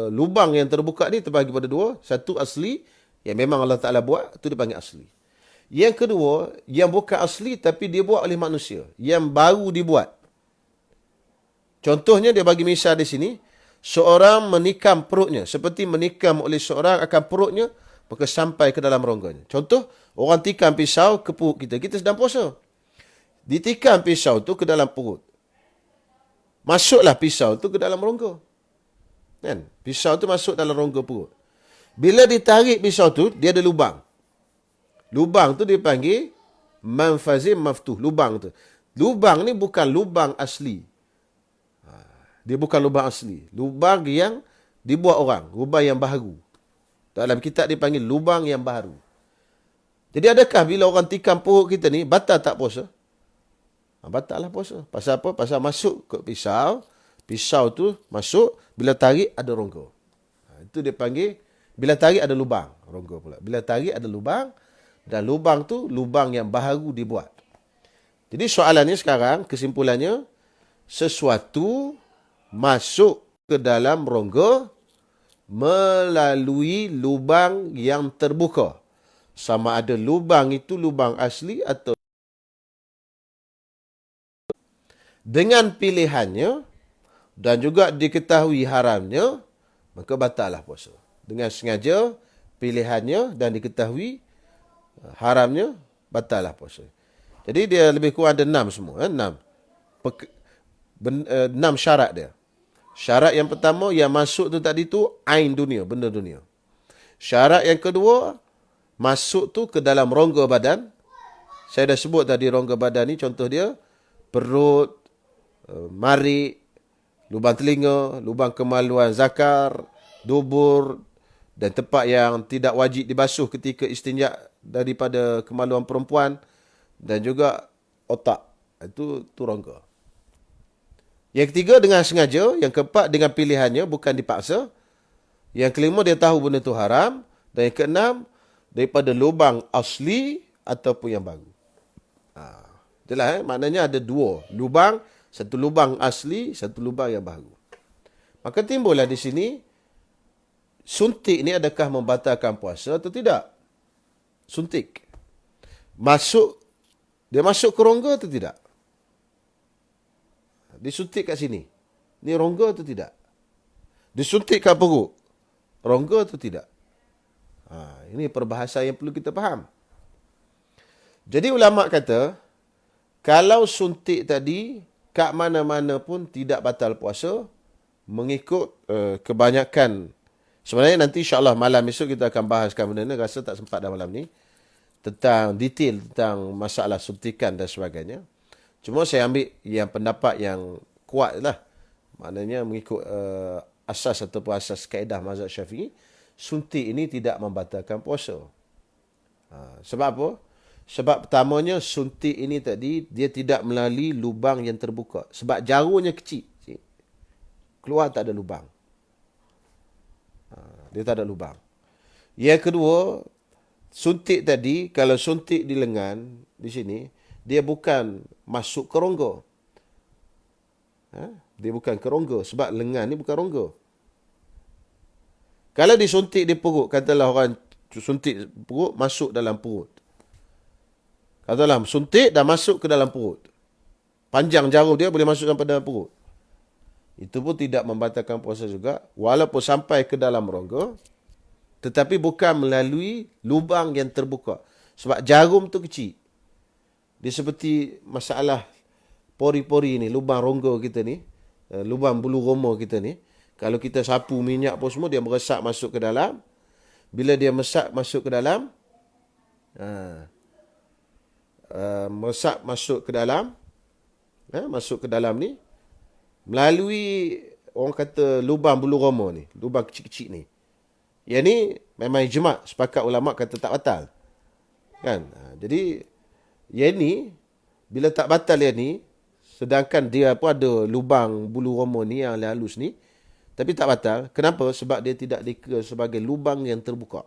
lubang yang terbuka ni terbagi pada dua. Satu asli yang memang Allah Ta'ala buat. Itu dipanggil asli. Yang kedua, yang bukan asli tapi dia buat oleh manusia. Yang baru dibuat. Contohnya dia bagi misal di sini. Seorang menikam perutnya. Seperti menikam oleh seorang akan perutnya. Maka sampai ke dalam rongganya. Contoh, orang tikam pisau ke perut kita. Kita sedang puasa. Ditikam pisau tu ke dalam perut. Masuklah pisau tu ke dalam rongga. Kan? Pisau tu masuk dalam rongga perut. Bila ditarik pisau tu, dia ada lubang. Lubang tu dipanggil manfazim maftuh. Lubang tu. Lubang ni bukan lubang asli. Dia bukan lubang asli. Lubang yang dibuat orang. Lubang yang baharu. Dalam kitab dipanggil lubang yang baharu. Jadi adakah bila orang tikam perut kita ni, batal tak puasa? Batal lah puasa. Pasal apa? Pasal masuk ke pisau. Pisau tu masuk. Bila tarik ada rongga. Itu dia panggil. Bila tarik ada lubang. Rongga pula. Bila tarik ada lubang. Dan lubang tu lubang yang baharu dibuat. Jadi soalannya sekarang, kesimpulannya, sesuatu masuk ke dalam rongga melalui lubang yang terbuka. Sama ada lubang itu lubang asli atau dengan pilihannya dan juga diketahui haramnya, maka batallah puasa. Dengan sengaja pilihannya dan diketahui haramnya, batallah puasa. Jadi dia lebih kurang ada 6 semua. 6 syarat dia. Syarat yang pertama, yang masuk tu tadi tu, ain dunia, benda dunia. Syarat yang kedua, masuk tu ke dalam rongga badan. Saya dah sebut tadi rongga badan ni, contoh dia, perut, marik, lubang telinga, lubang kemaluan zakar, dubur, dan tempat yang tidak wajib dibasuh ketika istinja daripada kemaluan perempuan, dan juga otak. Itu rongga. Yang ketiga dengan sengaja. Yang keempat dengan pilihannya, bukan dipaksa. Yang kelima dia tahu benda itu haram. Dan yang keenam, daripada lubang asli ataupun yang baru. Jelas maknanya ada 2 lubang. Satu lubang asli, satu lubang yang baru. Maka timbullah di sini, suntik ni adakah membatalkan puasa atau tidak? Suntik. Dia masuk ke rongga atau tidak? Disuntik kat sini. Ni rongga atau tidak? Disuntik kat perut. Rongga atau tidak? Ini perbahasan yang perlu kita faham. Jadi ulama kata, kalau suntik tadi, kat mana-mana pun tidak batal puasa, mengikut kebanyakan. Sebenarnya nanti insyaAllah malam esok kita akan bahaskan benda ni. Rasa tak sempat dah malam ni. Tentang detail, tentang masalah suntikan dan sebagainya. Cuma saya ambil yang pendapat yang kuat lah. Maknanya mengikut asas ataupun asas kaedah mazhab Syafi'i, suntik ini tidak membatalkan puasa. Sebab apa? Sebab pertamanya, suntik ini tadi, dia tidak melalui lubang yang terbuka. Sebab jarumnya kecil. Keluar tak ada lubang. Dia tak ada lubang. Yang kedua, suntik tadi, kalau suntik di lengan, di sini, dia bukan masuk ke rongga. Dia bukan ke rongga. Sebab lengan ni bukan rongga. Kalau disuntik di perut, katalah orang suntik perut, masuk dalam perut. Katalah suntik dah masuk ke dalam perut. Panjang jarum dia boleh masuk sampai dalam perut. Itu pun tidak membatalkan puasa juga. Walaupun sampai ke dalam rongga, tetapi bukan melalui lubang yang terbuka. Sebab jarum tu kecil. Dia seperti masalah pori-pori ni, lubang rongga kita ni, lubang bulu roma kita ni. Kalau kita sapu minyak pun semua, dia meresap masuk ke dalam. Bila dia meresap masuk ke dalam, meresap masuk ke dalam, masuk ke dalam ni, melalui orang kata lubang bulu roma ni, lubang kecil-kecil ni. Yang ni memang ijma', sepakat ulama' kata tak batal. Kan? Jadi yang ni bila tak batal yang ni, sedangkan dia pun ada lubang bulu roma ni yang halus ni, tapi tak batal. Kenapa? Sebab dia tidak dikira sebagai lubang yang terbuka.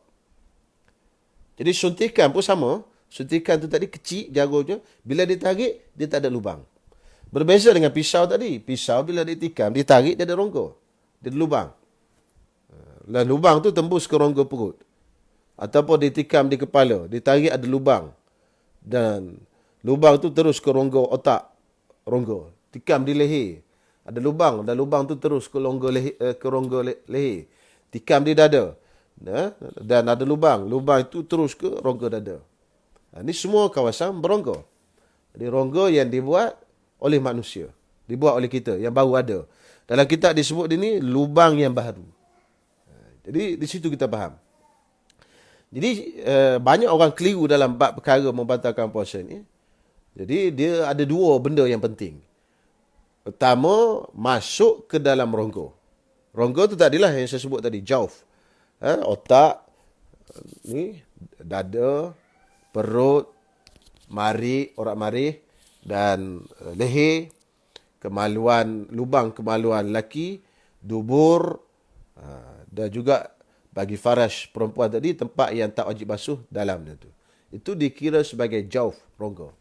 Jadi suntikan pun sama. Suntikan tu tadi kecil jarumnya, bila ditarik dia tak ada lubang. Berbeza dengan pisau tadi. Pisau bila ditikam, ditarik dia ada rongga. Dia ada lubang. Dan lubang tu tembus ke rongga perut. Ataupun ditikam di kepala, ditarik ada lubang. Dan lubang tu terus ke rongga otak. Rongga. Tikam di leher. Ada lubang. Dan lubang tu terus ke rongga leher. Tikam di dada. Dan ada lubang. Lubang itu terus ke rongga dada. Ini semua kawasan berongga. Jadi rongga yang dibuat oleh manusia. Dibuat oleh kita. Yang baru ada. Dalam kitab disebut ini lubang yang baru. Jadi di situ kita faham. Jadi banyak orang keliru dalam bab perkara membatalkan puasa ni. Jadi dia ada dua benda yang penting. Pertama, masuk ke dalam rongga. Rongga tu tadilah yang saya sebut tadi, jauf. Otak, ni, dada, perut, marik, orak marih dan leher, lubang kemaluan lelaki, dubur, dan juga bagi farash perempuan tadi, tempat yang tak wajib basuh dalamnya tu. Itu dikira sebagai jauf, rongga.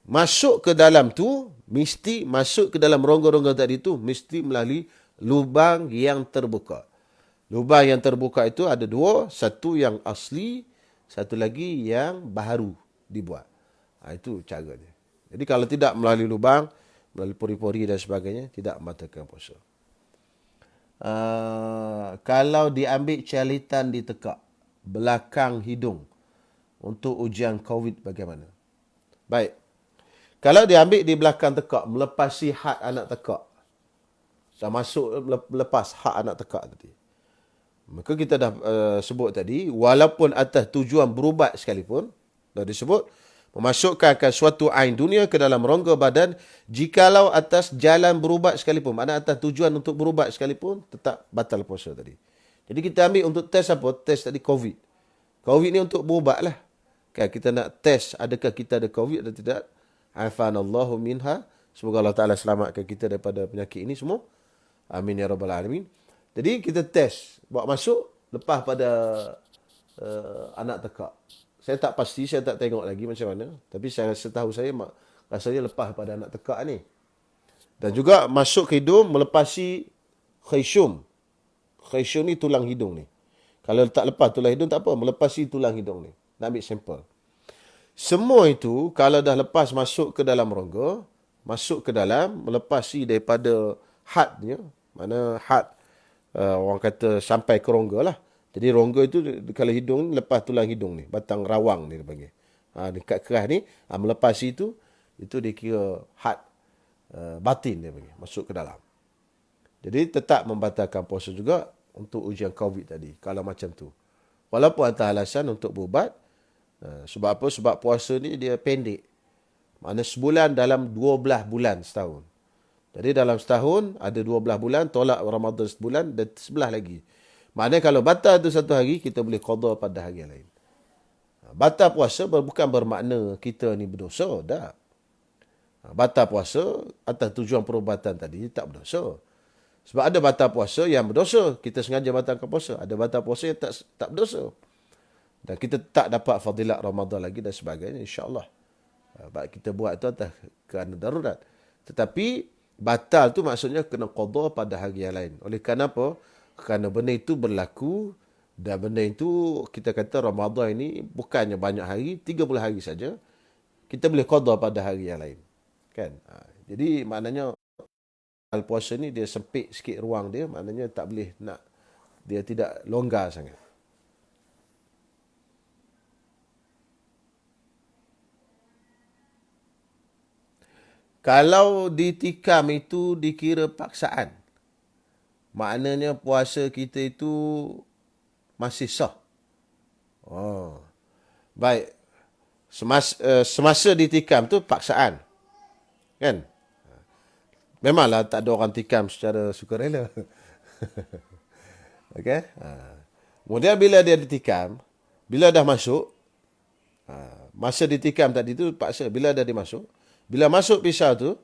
Masuk ke dalam tu, mesti masuk ke dalam rongga-rongga tadi tu, mesti melalui lubang yang terbuka. Lubang yang terbuka itu ada dua, satu yang asli, satu lagi yang baru dibuat. Itu caranya. Jadi kalau tidak melalui lubang, melalui pori-pori dan sebagainya, tidak membatalkan puasa. Kalau diambil calitan di tekak belakang hidung untuk ujian COVID bagaimana? Baik. Kalau diambil di belakang tekak, melepasi had anak tekak. Dah masuk lepas had anak tekak tadi. Maka kita dah sebut tadi, walaupun atas tujuan berubat sekalipun, dah disebut, memasukkan suatu ain dunia ke dalam rongga badan, jikalau atas jalan berubat sekalipun, makna atas tujuan untuk berubat sekalipun, tetap batal puasa tadi. Jadi kita ambil untuk test apa? Test tadi COVID. COVID ni untuk berubat lah. Kan kita nak test adakah kita ada COVID atau tidak. Afanallahu minha. Semoga Allah Ta'ala selamatkan kita daripada penyakit ini semua. Amin ya rabbal alamin. Jadi kita test. Bawa masuk lepas pada anak tekak. Saya tak pasti, saya tak tengok lagi macam mana. Tapi saya setahu saya, rasanya lepas pada anak tekak ni. Dan juga masuk ke hidung, melepasi khayshum. Khayshum ni tulang hidung ni. Kalau tak lepas tulang hidung, tak apa. Melepasi tulang hidung ni. Nak ambil sampel. Semua itu, kalau dah lepas masuk ke dalam rongga, masuk ke dalam, melepasi daripada hadnya. Mana had, orang kata sampai ke rongga lah. Jadi rongga itu kalau hidung lepas tulang hidung ni, batang rawang ni dia panggil. Dekat keras ni, melepas itu dikira had batin dia panggil, masuk ke dalam. Jadi tetap membatalkan puasa juga untuk ujian COVID tadi, kalau macam tu. Walaupun atas alasan untuk berubat, sebab apa? Sebab puasa ni dia pendek. Maknanya sebulan dalam 12 bulan setahun. Jadi dalam setahun ada 12 bulan, tolak Ramadan sebulan dan 11 lagi. Maknanya kalau batal tu satu hari, kita boleh qada pada hari yang lain. Batal puasa bukan bermakna kita ni berdosa. Tak. Batal puasa atas tujuan perubatan tadi tak berdosa. Sebab ada batal puasa yang berdosa. Kita sengaja batalkan puasa. Ada batal puasa yang tak berdosa. Dan kita tak dapat fadilat Ramadan lagi dan sebagainya, insya-Allah. Sebab kita buat itu atas kerana darurat. Tetapi batal tu maksudnya kena qada pada hari yang lain. Oleh kerana apa? Kerana benda itu berlaku dan benda itu kita kata Ramadan ini bukannya banyak hari, 30 hari saja. Kita boleh qada pada hari yang lain. Kan? Jadi maknanya puasa ni dia sempit sikit ruang dia, maknanya tak boleh nak, dia tidak longgar sangat. Kalau ditikam itu dikira paksaan, maknanya puasa kita itu masih sah. Oh. Baik. Semasa ditikam tu paksaan. Kan? Memanglah tak ada orang tikam secara sukarela. Okey? Kemudian bila dia ditikam, bila dah masuk, masa ditikam tadi tu paksa, bila dah dimasuk, bila masuk pisau tu,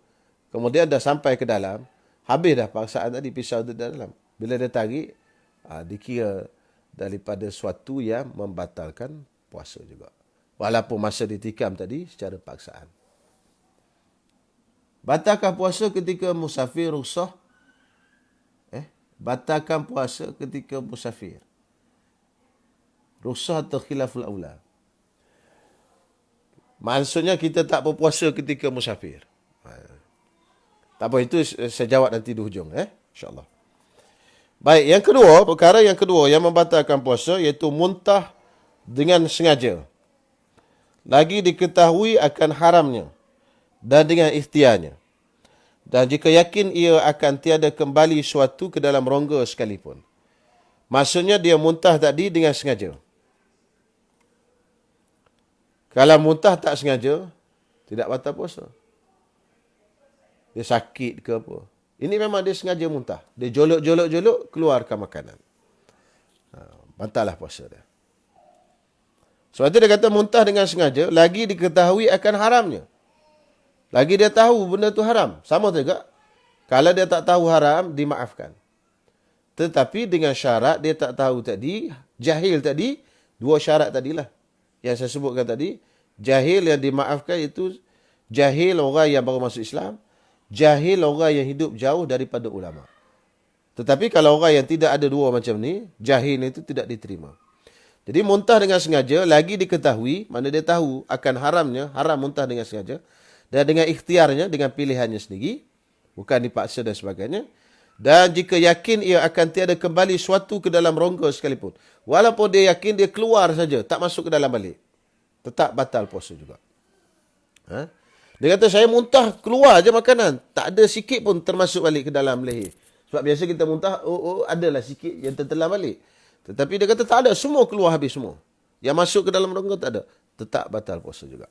kemudian dah sampai ke dalam, habis dah paksaan tadi, pisau tu dalam. Bila dia tarik, dikira daripada suatu yang membatalkan puasa juga. Walaupun masa ditikam tadi secara paksaan. Batalkan puasa ketika musafir rukhsah? Batalkan puasa ketika musafir. Rukhsah atau khilaful aula? Maksudnya kita tak berpuasa ketika musafir. Tak apa, itu saya jawab nanti di hujung. InsyaAllah. Baik, yang kedua, perkara yang kedua yang membatalkan puasa iaitu muntah dengan sengaja. Lagi diketahui akan haramnya dan dengan ikhtiarnya. Dan jika yakin ia akan tiada kembali suatu ke dalam rongga sekalipun. Maksudnya dia muntah tadi dengan sengaja. Kalau muntah tak sengaja, tidak batal puasa. Dia sakit ke apa. Ini memang dia sengaja muntah. Dia jolok-jolok-jolok, keluarkan makanan. Batallah puasa dia. Sebab itu dia kata muntah dengan sengaja, lagi diketahui akan haramnya. Lagi dia tahu benda tu haram. Sama juga. Kalau dia tak tahu haram, dimaafkan. Tetapi dengan syarat dia tak tahu tadi, jahil tadi, dua syarat tadilah. Yang saya sebutkan tadi, jahil yang dimaafkan itu jahil orang yang baru masuk Islam, jahil orang yang hidup jauh daripada ulama. Tetapi kalau orang yang tidak ada dua macam ni, jahil itu tidak diterima. Jadi muntah dengan sengaja, lagi diketahui, mana dia tahu akan haramnya, haram muntah dengan sengaja, dan dengan ikhtiarnya, dengan pilihannya sendiri, bukan dipaksa dan sebagainya. Dan jika yakin ia akan tiada kembali suatu ke dalam rongga sekalipun. Walaupun dia yakin dia keluar saja, tak masuk ke dalam balik. Tetap batal puasa juga. Dia kata saya muntah, keluar je makanan. Tak ada sikit pun termasuk balik ke dalam leher. Sebab biasa kita muntah, adalah sikit yang tertelan balik. Tetapi dia kata tak ada, semua keluar habis semua. Yang masuk ke dalam rongga tak ada. Tetap batal puasa juga.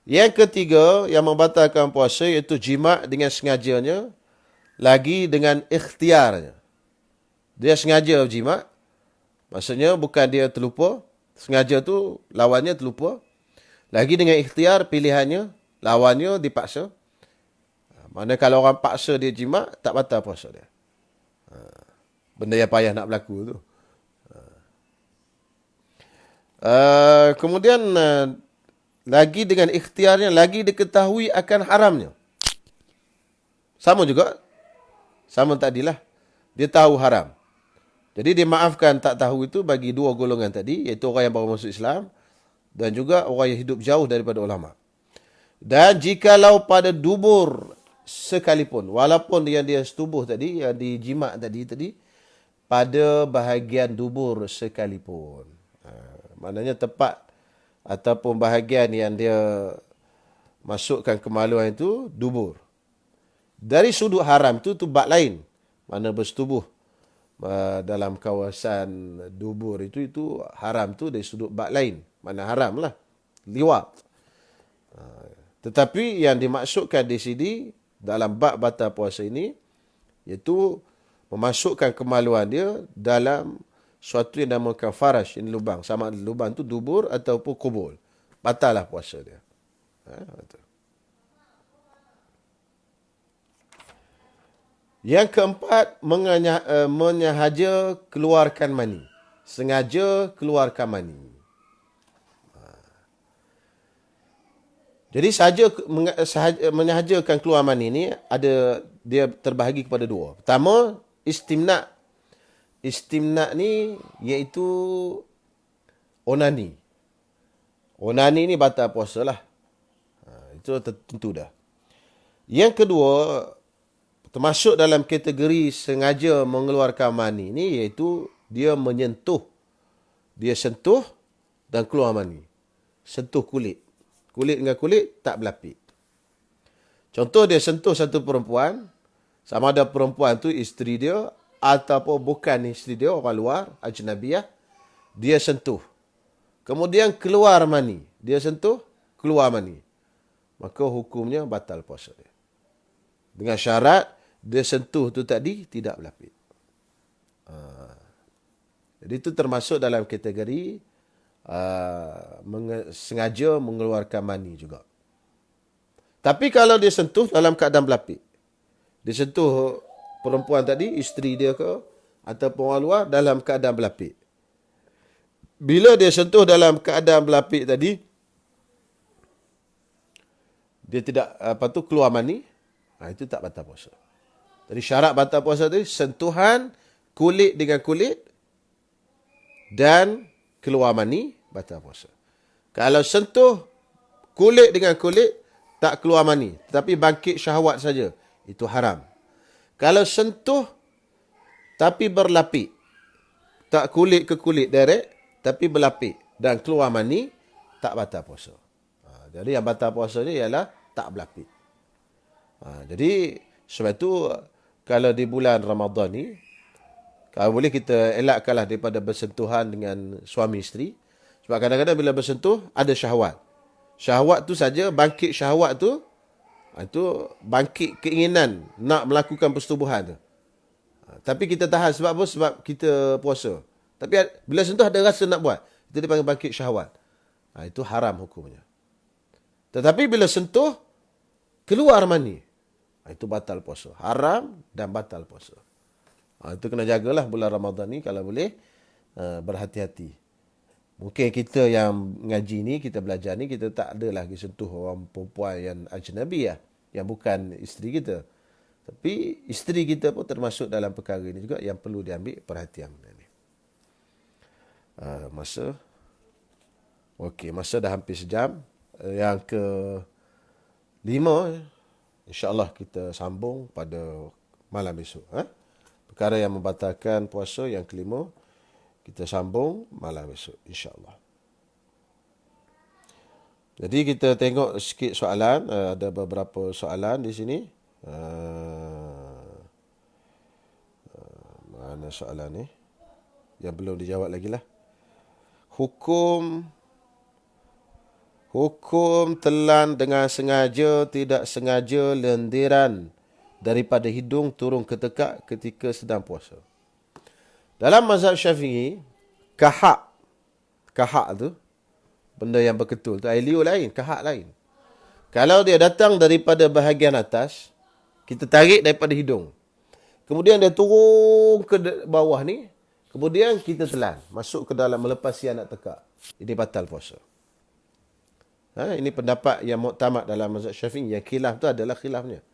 Yang ketiga yang membatalkan puasa iaitu jima' dengan sengajanya, lagi dengan ikhtiarnya. Dia sengaja jima', maksudnya bukan dia terlupa. Sengaja tu lawannya terlupa. Lagi dengan ikhtiar, pilihannya, lawannya dipaksa. Mana kalau orang paksa dia jima', tak batal puasa dia. Benda yang payah nak berlaku tu. Kemudian lagi dengan ikhtiarnya, lagi diketahui akan haramnya. Sama juga. Sama tadilah. Dia tahu haram. Jadi dia maafkan tak tahu itu bagi dua golongan tadi, iaitu orang yang baru masuk Islam dan juga orang yang hidup jauh daripada ulama. Dan jikalau pada dubur sekalipun, walaupun yang dia setubuh tadi, yang dijima' tadi, pada bahagian dubur sekalipun. Maknanya tempat ataupun bahagian yang dia masukkan kemaluan itu dubur. Dari sudut haram tu bab lain. Mana bersetubuh dalam kawasan dubur itu haram tu dari sudut bab lain. Mana haram lah. Liwat. Tetapi yang dimaksudkan di sini dalam bab batal puasa ini iaitu memasukkan kemaluan dia dalam suatu yang dinamakan farash, ini lubang. Sama ada lubang tu dubur ataupun kubul. Batal lah puasa dia. Betul. Yang keempat, menyahaja keluarkan mani. Sengaja keluarkan mani. Jadi menyahajakan keluar mani ni dia terbahagi kepada dua. Pertama, istimna. Istimna ni iaitu onani. Onani ni batal puasa lah. Itu tentu dah. Yang kedua, termasuk dalam kategori sengaja mengeluarkan mani ni iaitu dia menyentuh. Dia sentuh dan keluar mani. Sentuh kulit. Kulit dengan kulit tak berlapik. Contoh dia sentuh satu perempuan, sama ada perempuan tu isteri dia ataupun bukan isteri dia, orang luar, ajnabiyah, dia sentuh. Kemudian keluar mani. Dia sentuh, keluar mani. Maka hukumnya batal puasa dia. Dengan syarat dia sentuh tu tadi tidak berlapik. Jadi itu termasuk dalam kategori sengaja mengeluarkan mani juga. Tapi kalau dia sentuh dalam keadaan berlapik, dia sentuh perempuan tadi, isteri dia ke, ataupun orang luar dalam keadaan berlapik. Bila dia sentuh dalam keadaan berlapik tadi, dia tidak keluar mani, itu tak batal puasa. Jadi syarat batal puasa tadi sentuhan kulit dengan kulit dan keluar mani, batal puasa. Kalau sentuh kulit dengan kulit, tak keluar mani, tetapi bangkit syahwat saja, itu haram. Kalau sentuh tapi berlapik, tak kulit ke kulit direct, tapi berlapik dan keluar mani, tak batal puasa. Jadi yang batal puasa ni ialah tak berlapik. Jadi sebab itu kalau di bulan Ramadan ni, kalau boleh kita elakkanlah daripada bersentuhan dengan suami isteri. Sebab kadang-kadang bila bersentuh, ada syahwat. Syahwat tu saja, bangkit syahwat tu, itu bangkit keinginan nak melakukan persetubuhan tu. Tapi kita tahan sebab apa? Sebab kita puasa. Tapi bila sentuh ada rasa nak buat, itu dipanggil bangkit syahwat. Itu haram hukumnya. Tetapi bila sentuh, keluar mani, itu batal puasa. Haram dan batal puasa. Itu kena jagalah bulan Ramadan ni kalau boleh berhati-hati. Mungkin kita yang ngaji ni, kita belajar ni, kita tak ada lagi sentuh orang perempuan yang ajnabiyah, yang bukan isteri kita. Tapi isteri kita pun termasuk dalam perkara ini juga yang perlu diambil perhatian. Masa dah hampir sejam. Yang ke-5, insya-Allah kita sambung pada malam esok. Perkara yang membatalkan puasa yang ke-5, kita sambung malam esok, insya-Allah. Jadi kita tengok sikit soalan. Ada beberapa soalan di sini. Mana soalan ni? Yang belum dijawab lagi lah. Hukum telan dengan sengaja, tidak sengaja lendiran daripada hidung turun ke tekak ketika sedang puasa. Dalam mazhab Syafi'i, kahak tu, benda yang berketul tu, air liur lain, kahak lain. Kalau dia datang daripada bahagian atas, kita tarik daripada hidung. Kemudian dia turun ke bawah ni, kemudian kita telan, masuk ke dalam melepasi anak tekak. Ini batal puasa. Ini pendapat yang muktamad dalam mazhab Syafi'i. Yang khilaf tu adalah khilafnya.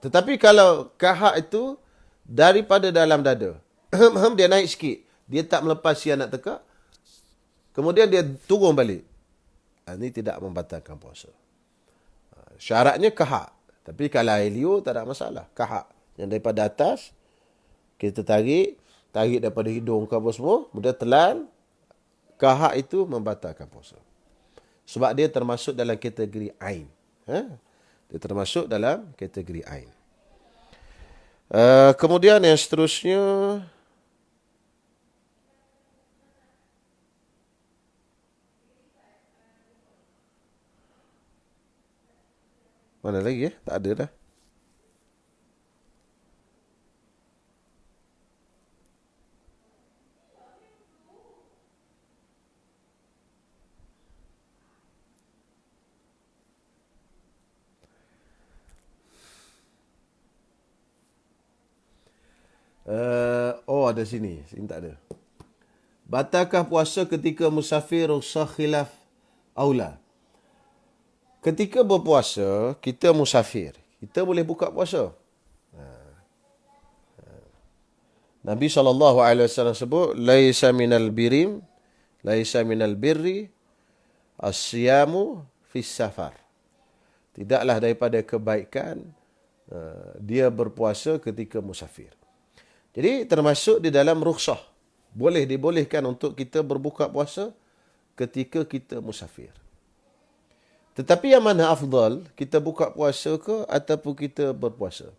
Tetapi kalau kahak itu daripada dalam dada, dia naik sikit, dia tak melepasi anak tekak, kemudian dia turun balik, ini tidak membatalkan puasa. Syaratnya kahak. Tapi kalau air liur tak ada masalah. Kahak yang daripada atas, kita tarik daripada hidung ke apa semua, kemudian telan, kahak itu membatalkan puasa. Sebab dia termasuk dalam kategori ain. Dia termasuk dalam kategori ain. Kemudian yang seterusnya, mana lagi tak ada dah. bawah dari sini. Sini tak ada. Batalkah puasa ketika musafir rukhsah khilaf aula? Ketika berpuasa, kita musafir. Kita boleh buka puasa. Nabi SAW sebut, Laisa minal birim, laisa minal birri, asyamu fis safar. Tidaklah daripada kebaikan dia berpuasa ketika musafir. Jadi termasuk di dalam rukhsah. Dibolehkan untuk kita berbuka puasa ketika kita musafir. Tetapi yang mana afdal, kita buka puasa ke ataupun kita berpuasa?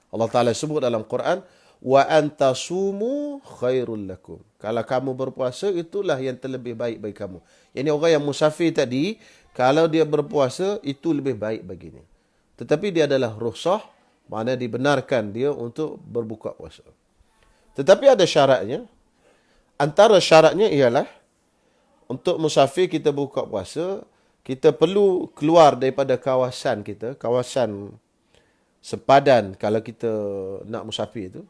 Allah Ta'ala sebut dalam Quran, wa antasumu khairul lakum. Kalau kamu berpuasa, itulah yang terlebih baik bagi kamu. Yang ini orang yang musafir tadi, kalau dia berpuasa, itu lebih baik baginya. Tetapi dia adalah rukhsah, mana dibenarkan dia untuk berbuka puasa. Tetapi ada syaratnya. Antara syaratnya ialah, untuk musafir kita buka puasa, kita perlu keluar daripada kawasan kita, kawasan sempadan. Kalau kita nak musafir itu,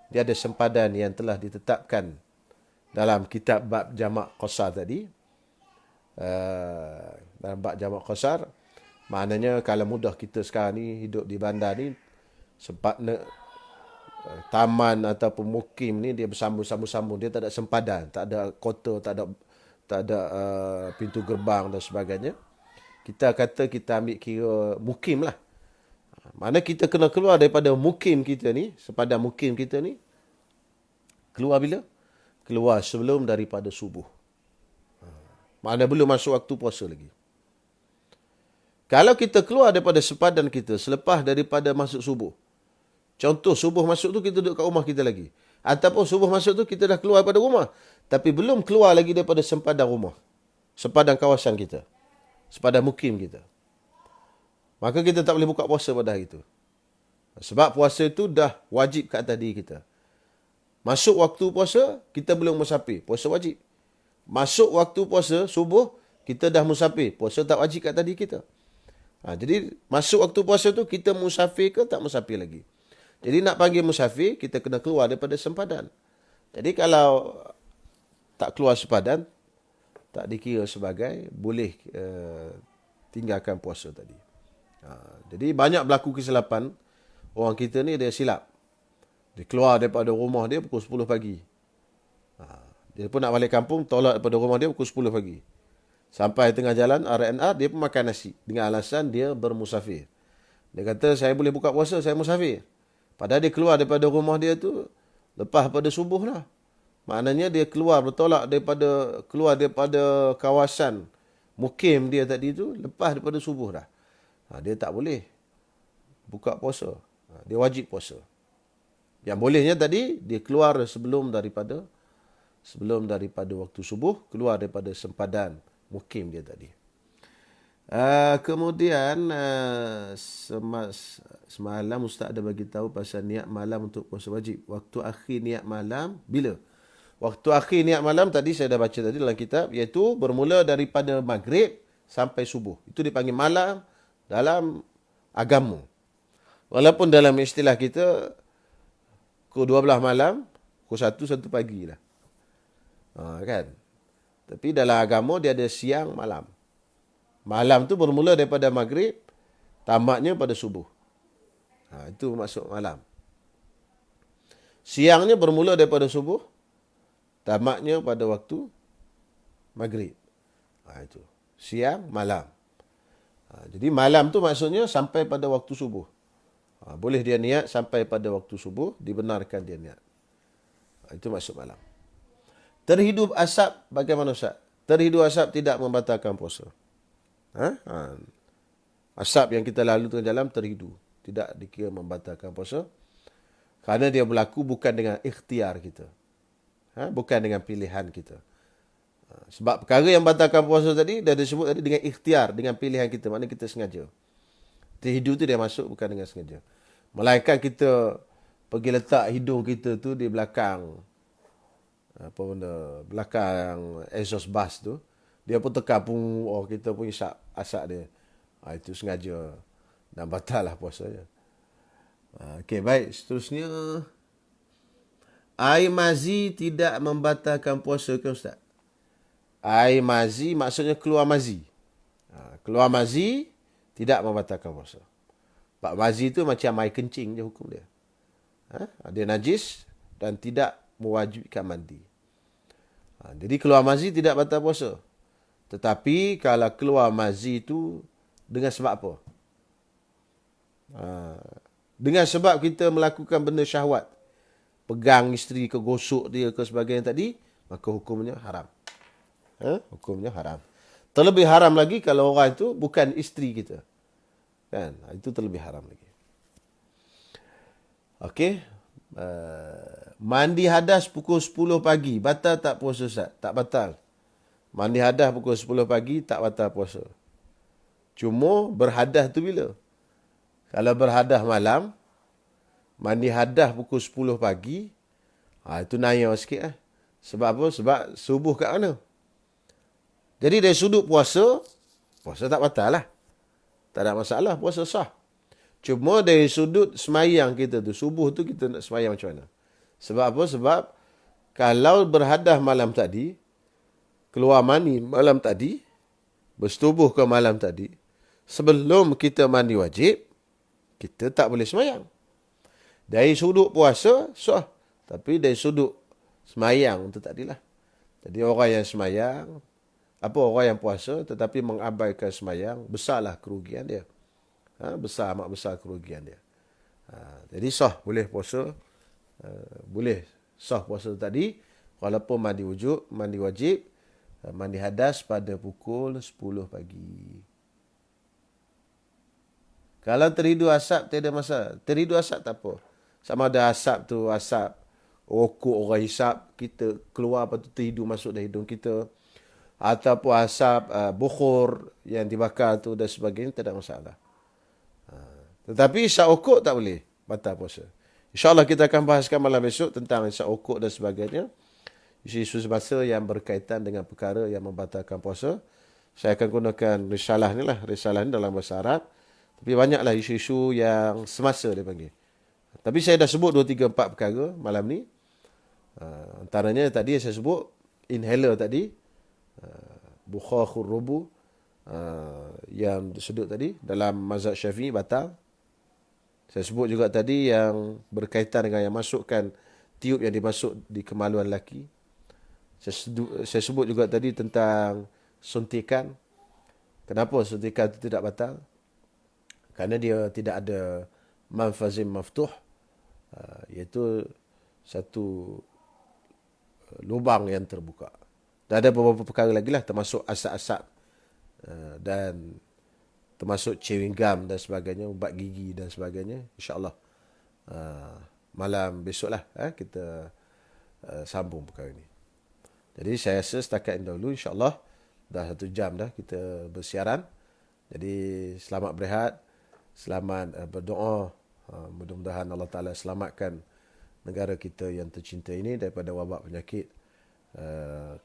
dia ada sempadan yang telah ditetapkan dalam kitab bab jamak qasar tadi. Dalam bab jamak qasar, maknanya kalau mudah kita sekarang ni hidup di bandar ni, sempat taman ataupun mukim ni dia bersambung-sambung, dia tak ada sempadan, tak ada kota, tak ada pintu gerbang dan sebagainya. Kita kata kita ambil kira mukim lah. Mana kita kena keluar daripada mukim kita ni, sepadan mukim kita ni. Keluar bila? Keluar sebelum daripada subuh. Mana belum masuk waktu puasa lagi. Kalau kita keluar daripada sepadan kita selepas daripada masuk subuh. Contoh subuh masuk tu kita duduk kat rumah kita lagi. Ataupun subuh masuk tu kita dah keluar daripada rumah. Tapi belum keluar lagi daripada sempadan rumah. Sepadan kawasan kita. Sepadan mukim kita. Maka kita tak boleh buka puasa pada hari itu. Sebab puasa itu dah wajib kat atas diri kita. Masuk waktu puasa, kita belum musafir. Puasa wajib. Masuk waktu puasa, subuh, kita dah musafir. Puasa tak wajib kat atas diri kita. Jadi, masuk waktu puasa tu kita musafir ke tak musafir lagi. Jadi, nak panggil musafir, kita kena keluar daripada sempadan. Jadi, kalau tak keluar sempadan, tak dikira sebagai boleh tinggalkan puasa tadi. Jadi banyak berlaku kesilapan. Orang kita ni dia silap. Dia keluar daripada rumah dia pukul 10 pagi. Dia pun nak balik kampung, tolak daripada rumah dia pukul 10 pagi. Sampai tengah jalan R&R, dia pun makan nasi. Dengan alasan dia bermusafir. Dia kata, saya boleh buka puasa, saya musafir. Padahal dia keluar daripada rumah dia tu lepas pada subuh lah. Maknanya dia bertolak daripada kawasan mukim dia tadi tu lepas daripada subuh dah. Dia tak boleh buka puasa. Dia wajib puasa. Yang bolehnya tadi, dia keluar sebelum daripada waktu subuh, keluar daripada sempadan mukim dia tadi. Kemudian, semalam Ustaz ada bagi tahu pasal niat malam untuk puasa wajib. Waktu akhir niat malam, bila? Waktu akhir niat malam tadi saya dah baca tadi dalam kitab, iaitu bermula daripada maghrib sampai subuh. Itu dipanggil malam dalam agama. Walaupun dalam istilah kita, pukul 12 malam, pukul 1 pagi lah. Kan? Tapi dalam agama dia ada siang, malam. Malam tu bermula daripada maghrib, tamatnya pada subuh. Itu maksud malam. Siangnya bermula daripada subuh, tamatnya pada waktu maghrib. Itu. Siang, malam. Jadi malam tu maksudnya sampai pada waktu subuh. Boleh dia niat sampai pada waktu subuh, dibenarkan dia niat. Itu maksud malam. Terhidup asap bagaimana Ustaz? Terhidup asap tidak membatalkan puasa. Asap yang kita lalu tengah jalan terhidu. Tidak dikira membatalkan puasa. Kerana dia berlaku bukan dengan ikhtiar kita. Bukan dengan pilihan kita. Sebab perkara yang batalkan puasa tadi, dah disebut tadi dengan ikhtiar, dengan pilihan kita. Maknanya kita sengaja. Terhidu tu dia masuk bukan dengan sengaja. Melainkan kita pergi letak hidung kita tu di belakang, belakang exhaust bus tu. Dia pun tekan pun, kita pun isap asap dia. Itu sengaja. Dan batal lah puasanya. Okey, baik. Seterusnya, Air mazi tidak membatalkan puasa ke Ustaz? Air mazi maksudnya keluar mazi. Keluar mazi tidak membatalkan puasa. Pak mazi itu macam air kencing je hukum dia. Dia najis dan tidak mewajibkan mandi. Jadi keluar mazi tidak batal puasa. Tetapi kalau keluar mazi itu dengan sebab apa? Dengan sebab kita melakukan benda syahwat. Pegang isteri ke, gosok dia ke sebagainya tadi, maka hukumnya haram. Hukumnya haram. Terlebih haram lagi kalau orang itu bukan isteri kita. Kan? Itu terlebih haram lagi. Okey. Mandi hadas pukul 10 pagi. Batal tak puasa Ustaz? Tak batal. Mandi hadas pukul 10 pagi tak batal puasa. Cuma berhadas tu bila? Kalau berhadas malam, mandi hadas pukul 10 pagi, itu naya sikit lah. Sebab apa? Sebab subuh kat mana? Jadi dari sudut puasa, puasa tak batal lah. Tak ada masalah, puasa sah. Cuma dari sudut semayang kita tu, subuh tu kita nak semayang macam mana? Sebab apa? Sebab kalau berhadas malam tadi, keluar mani malam tadi, bersetubuh ke malam tadi, sebelum kita mandi wajib, kita tak boleh semayang. Dari sudut puasa, sah. Tapi dari sudut semayang tu tak adalah. Jadi orang yang semayang, orang yang puasa tetapi mengabaikan semayang, besarlah kerugian dia. Amat besar kerugian dia. Jadi sah, boleh puasa. Boleh sah puasa tadi, walaupun mandi wajib, mandi hadas pada pukul 10 pagi. Kalau terhidu asap, tak ada masalah. Terhidu asap tak apa. Sama ada asap tu, asap rokok orang hisap, kita keluar lepas tu terhidu masuk dalam hidung kita. Ataupun asap bukhur yang dibakar tu dan sebagainya, tak ada masalah. Tetapi isap rokok tak boleh, batal puasa. InsyaAllah kita akan bahaskan malam besok tentang isap rokok dan sebagainya. Isu-isu semasa yang berkaitan dengan perkara yang membatalkan puasa. Saya akan gunakan risalah ni dalam bahasa Arab. Tapi banyaklah isu-isu yang semasa dia panggil. Tapi saya dah sebut 2, 3, 4 perkara malam ni. Antaranya tadi saya sebut inhaler tadi. Bukhar khurrubu. Yang disebut tadi dalam mazhab Syafi'i batal. Saya sebut juga tadi yang berkaitan dengan yang masukkan tiup yang dimasuk di kemaluan lelaki. Saya sebut juga tadi tentang suntikan. Kenapa suntikan itu tidak batal? Kerana dia tidak ada manfazim maftuh, iaitu satu lubang yang terbuka. Dan ada beberapa perkara lagi lah, termasuk asap-asap dan termasuk chewing gum dan sebagainya, ubat gigi dan sebagainya. InsyaAllah malam besok lah kita sambung perkara ini. Jadi saya rasa setakat ini dahulu, insyaAllah dah 1 jam dah kita bersiaran. Jadi selamat berehat, selamat berdoa. Mudah-mudahan Allah Ta'ala selamatkan negara kita yang tercinta ini daripada wabak penyakit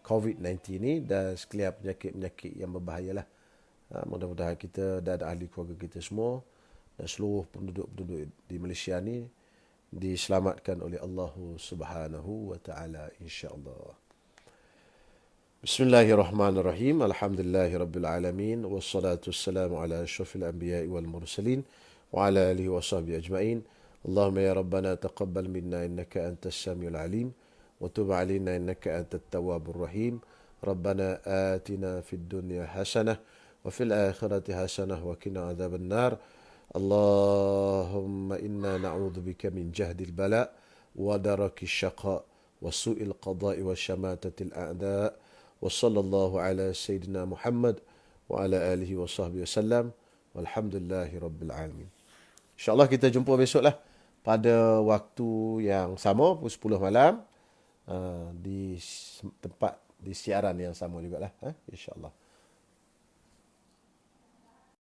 COVID-19 ini dan sekalian penyakit-penyakit yang berbahayalah. Mudah-mudahan kita dan ahli keluarga kita semua dan seluruh penduduk-penduduk di Malaysia ni diselamatkan oleh Allah Subhanahu wa Ta'ala, insya-Allah. Bismillahirrahmanirrahim. Alhamdulillahirabbil alamin wassalatu wassalamu ala asyrafil anbiya'i wal mursalin wa ala alihi washabbihi ajma'in. Allahumma ya rabbana taqabbal minna innaka antas samiul alim wa tub 'alaina innaka antat tawwabur rahim. Rabbana atina fid dunya hasanah wa fil akhirati hasanah wa qina adzaban nar. Allahumma inna na'udzubika min jahdil bala wa darakis syaqa wa su'il qada'i wa syamatatil a'da'. Wa sallallahu ala sayyidina Muhammad wa ala alihi wa sahbihi wasallam. Walhamdulillahi rabbil alamin. InsyaAllah kita jumpa besok lah pada waktu yang sama, pukul 10 malam di tempat, di siaran yang sama jugalah. InsyaAllah.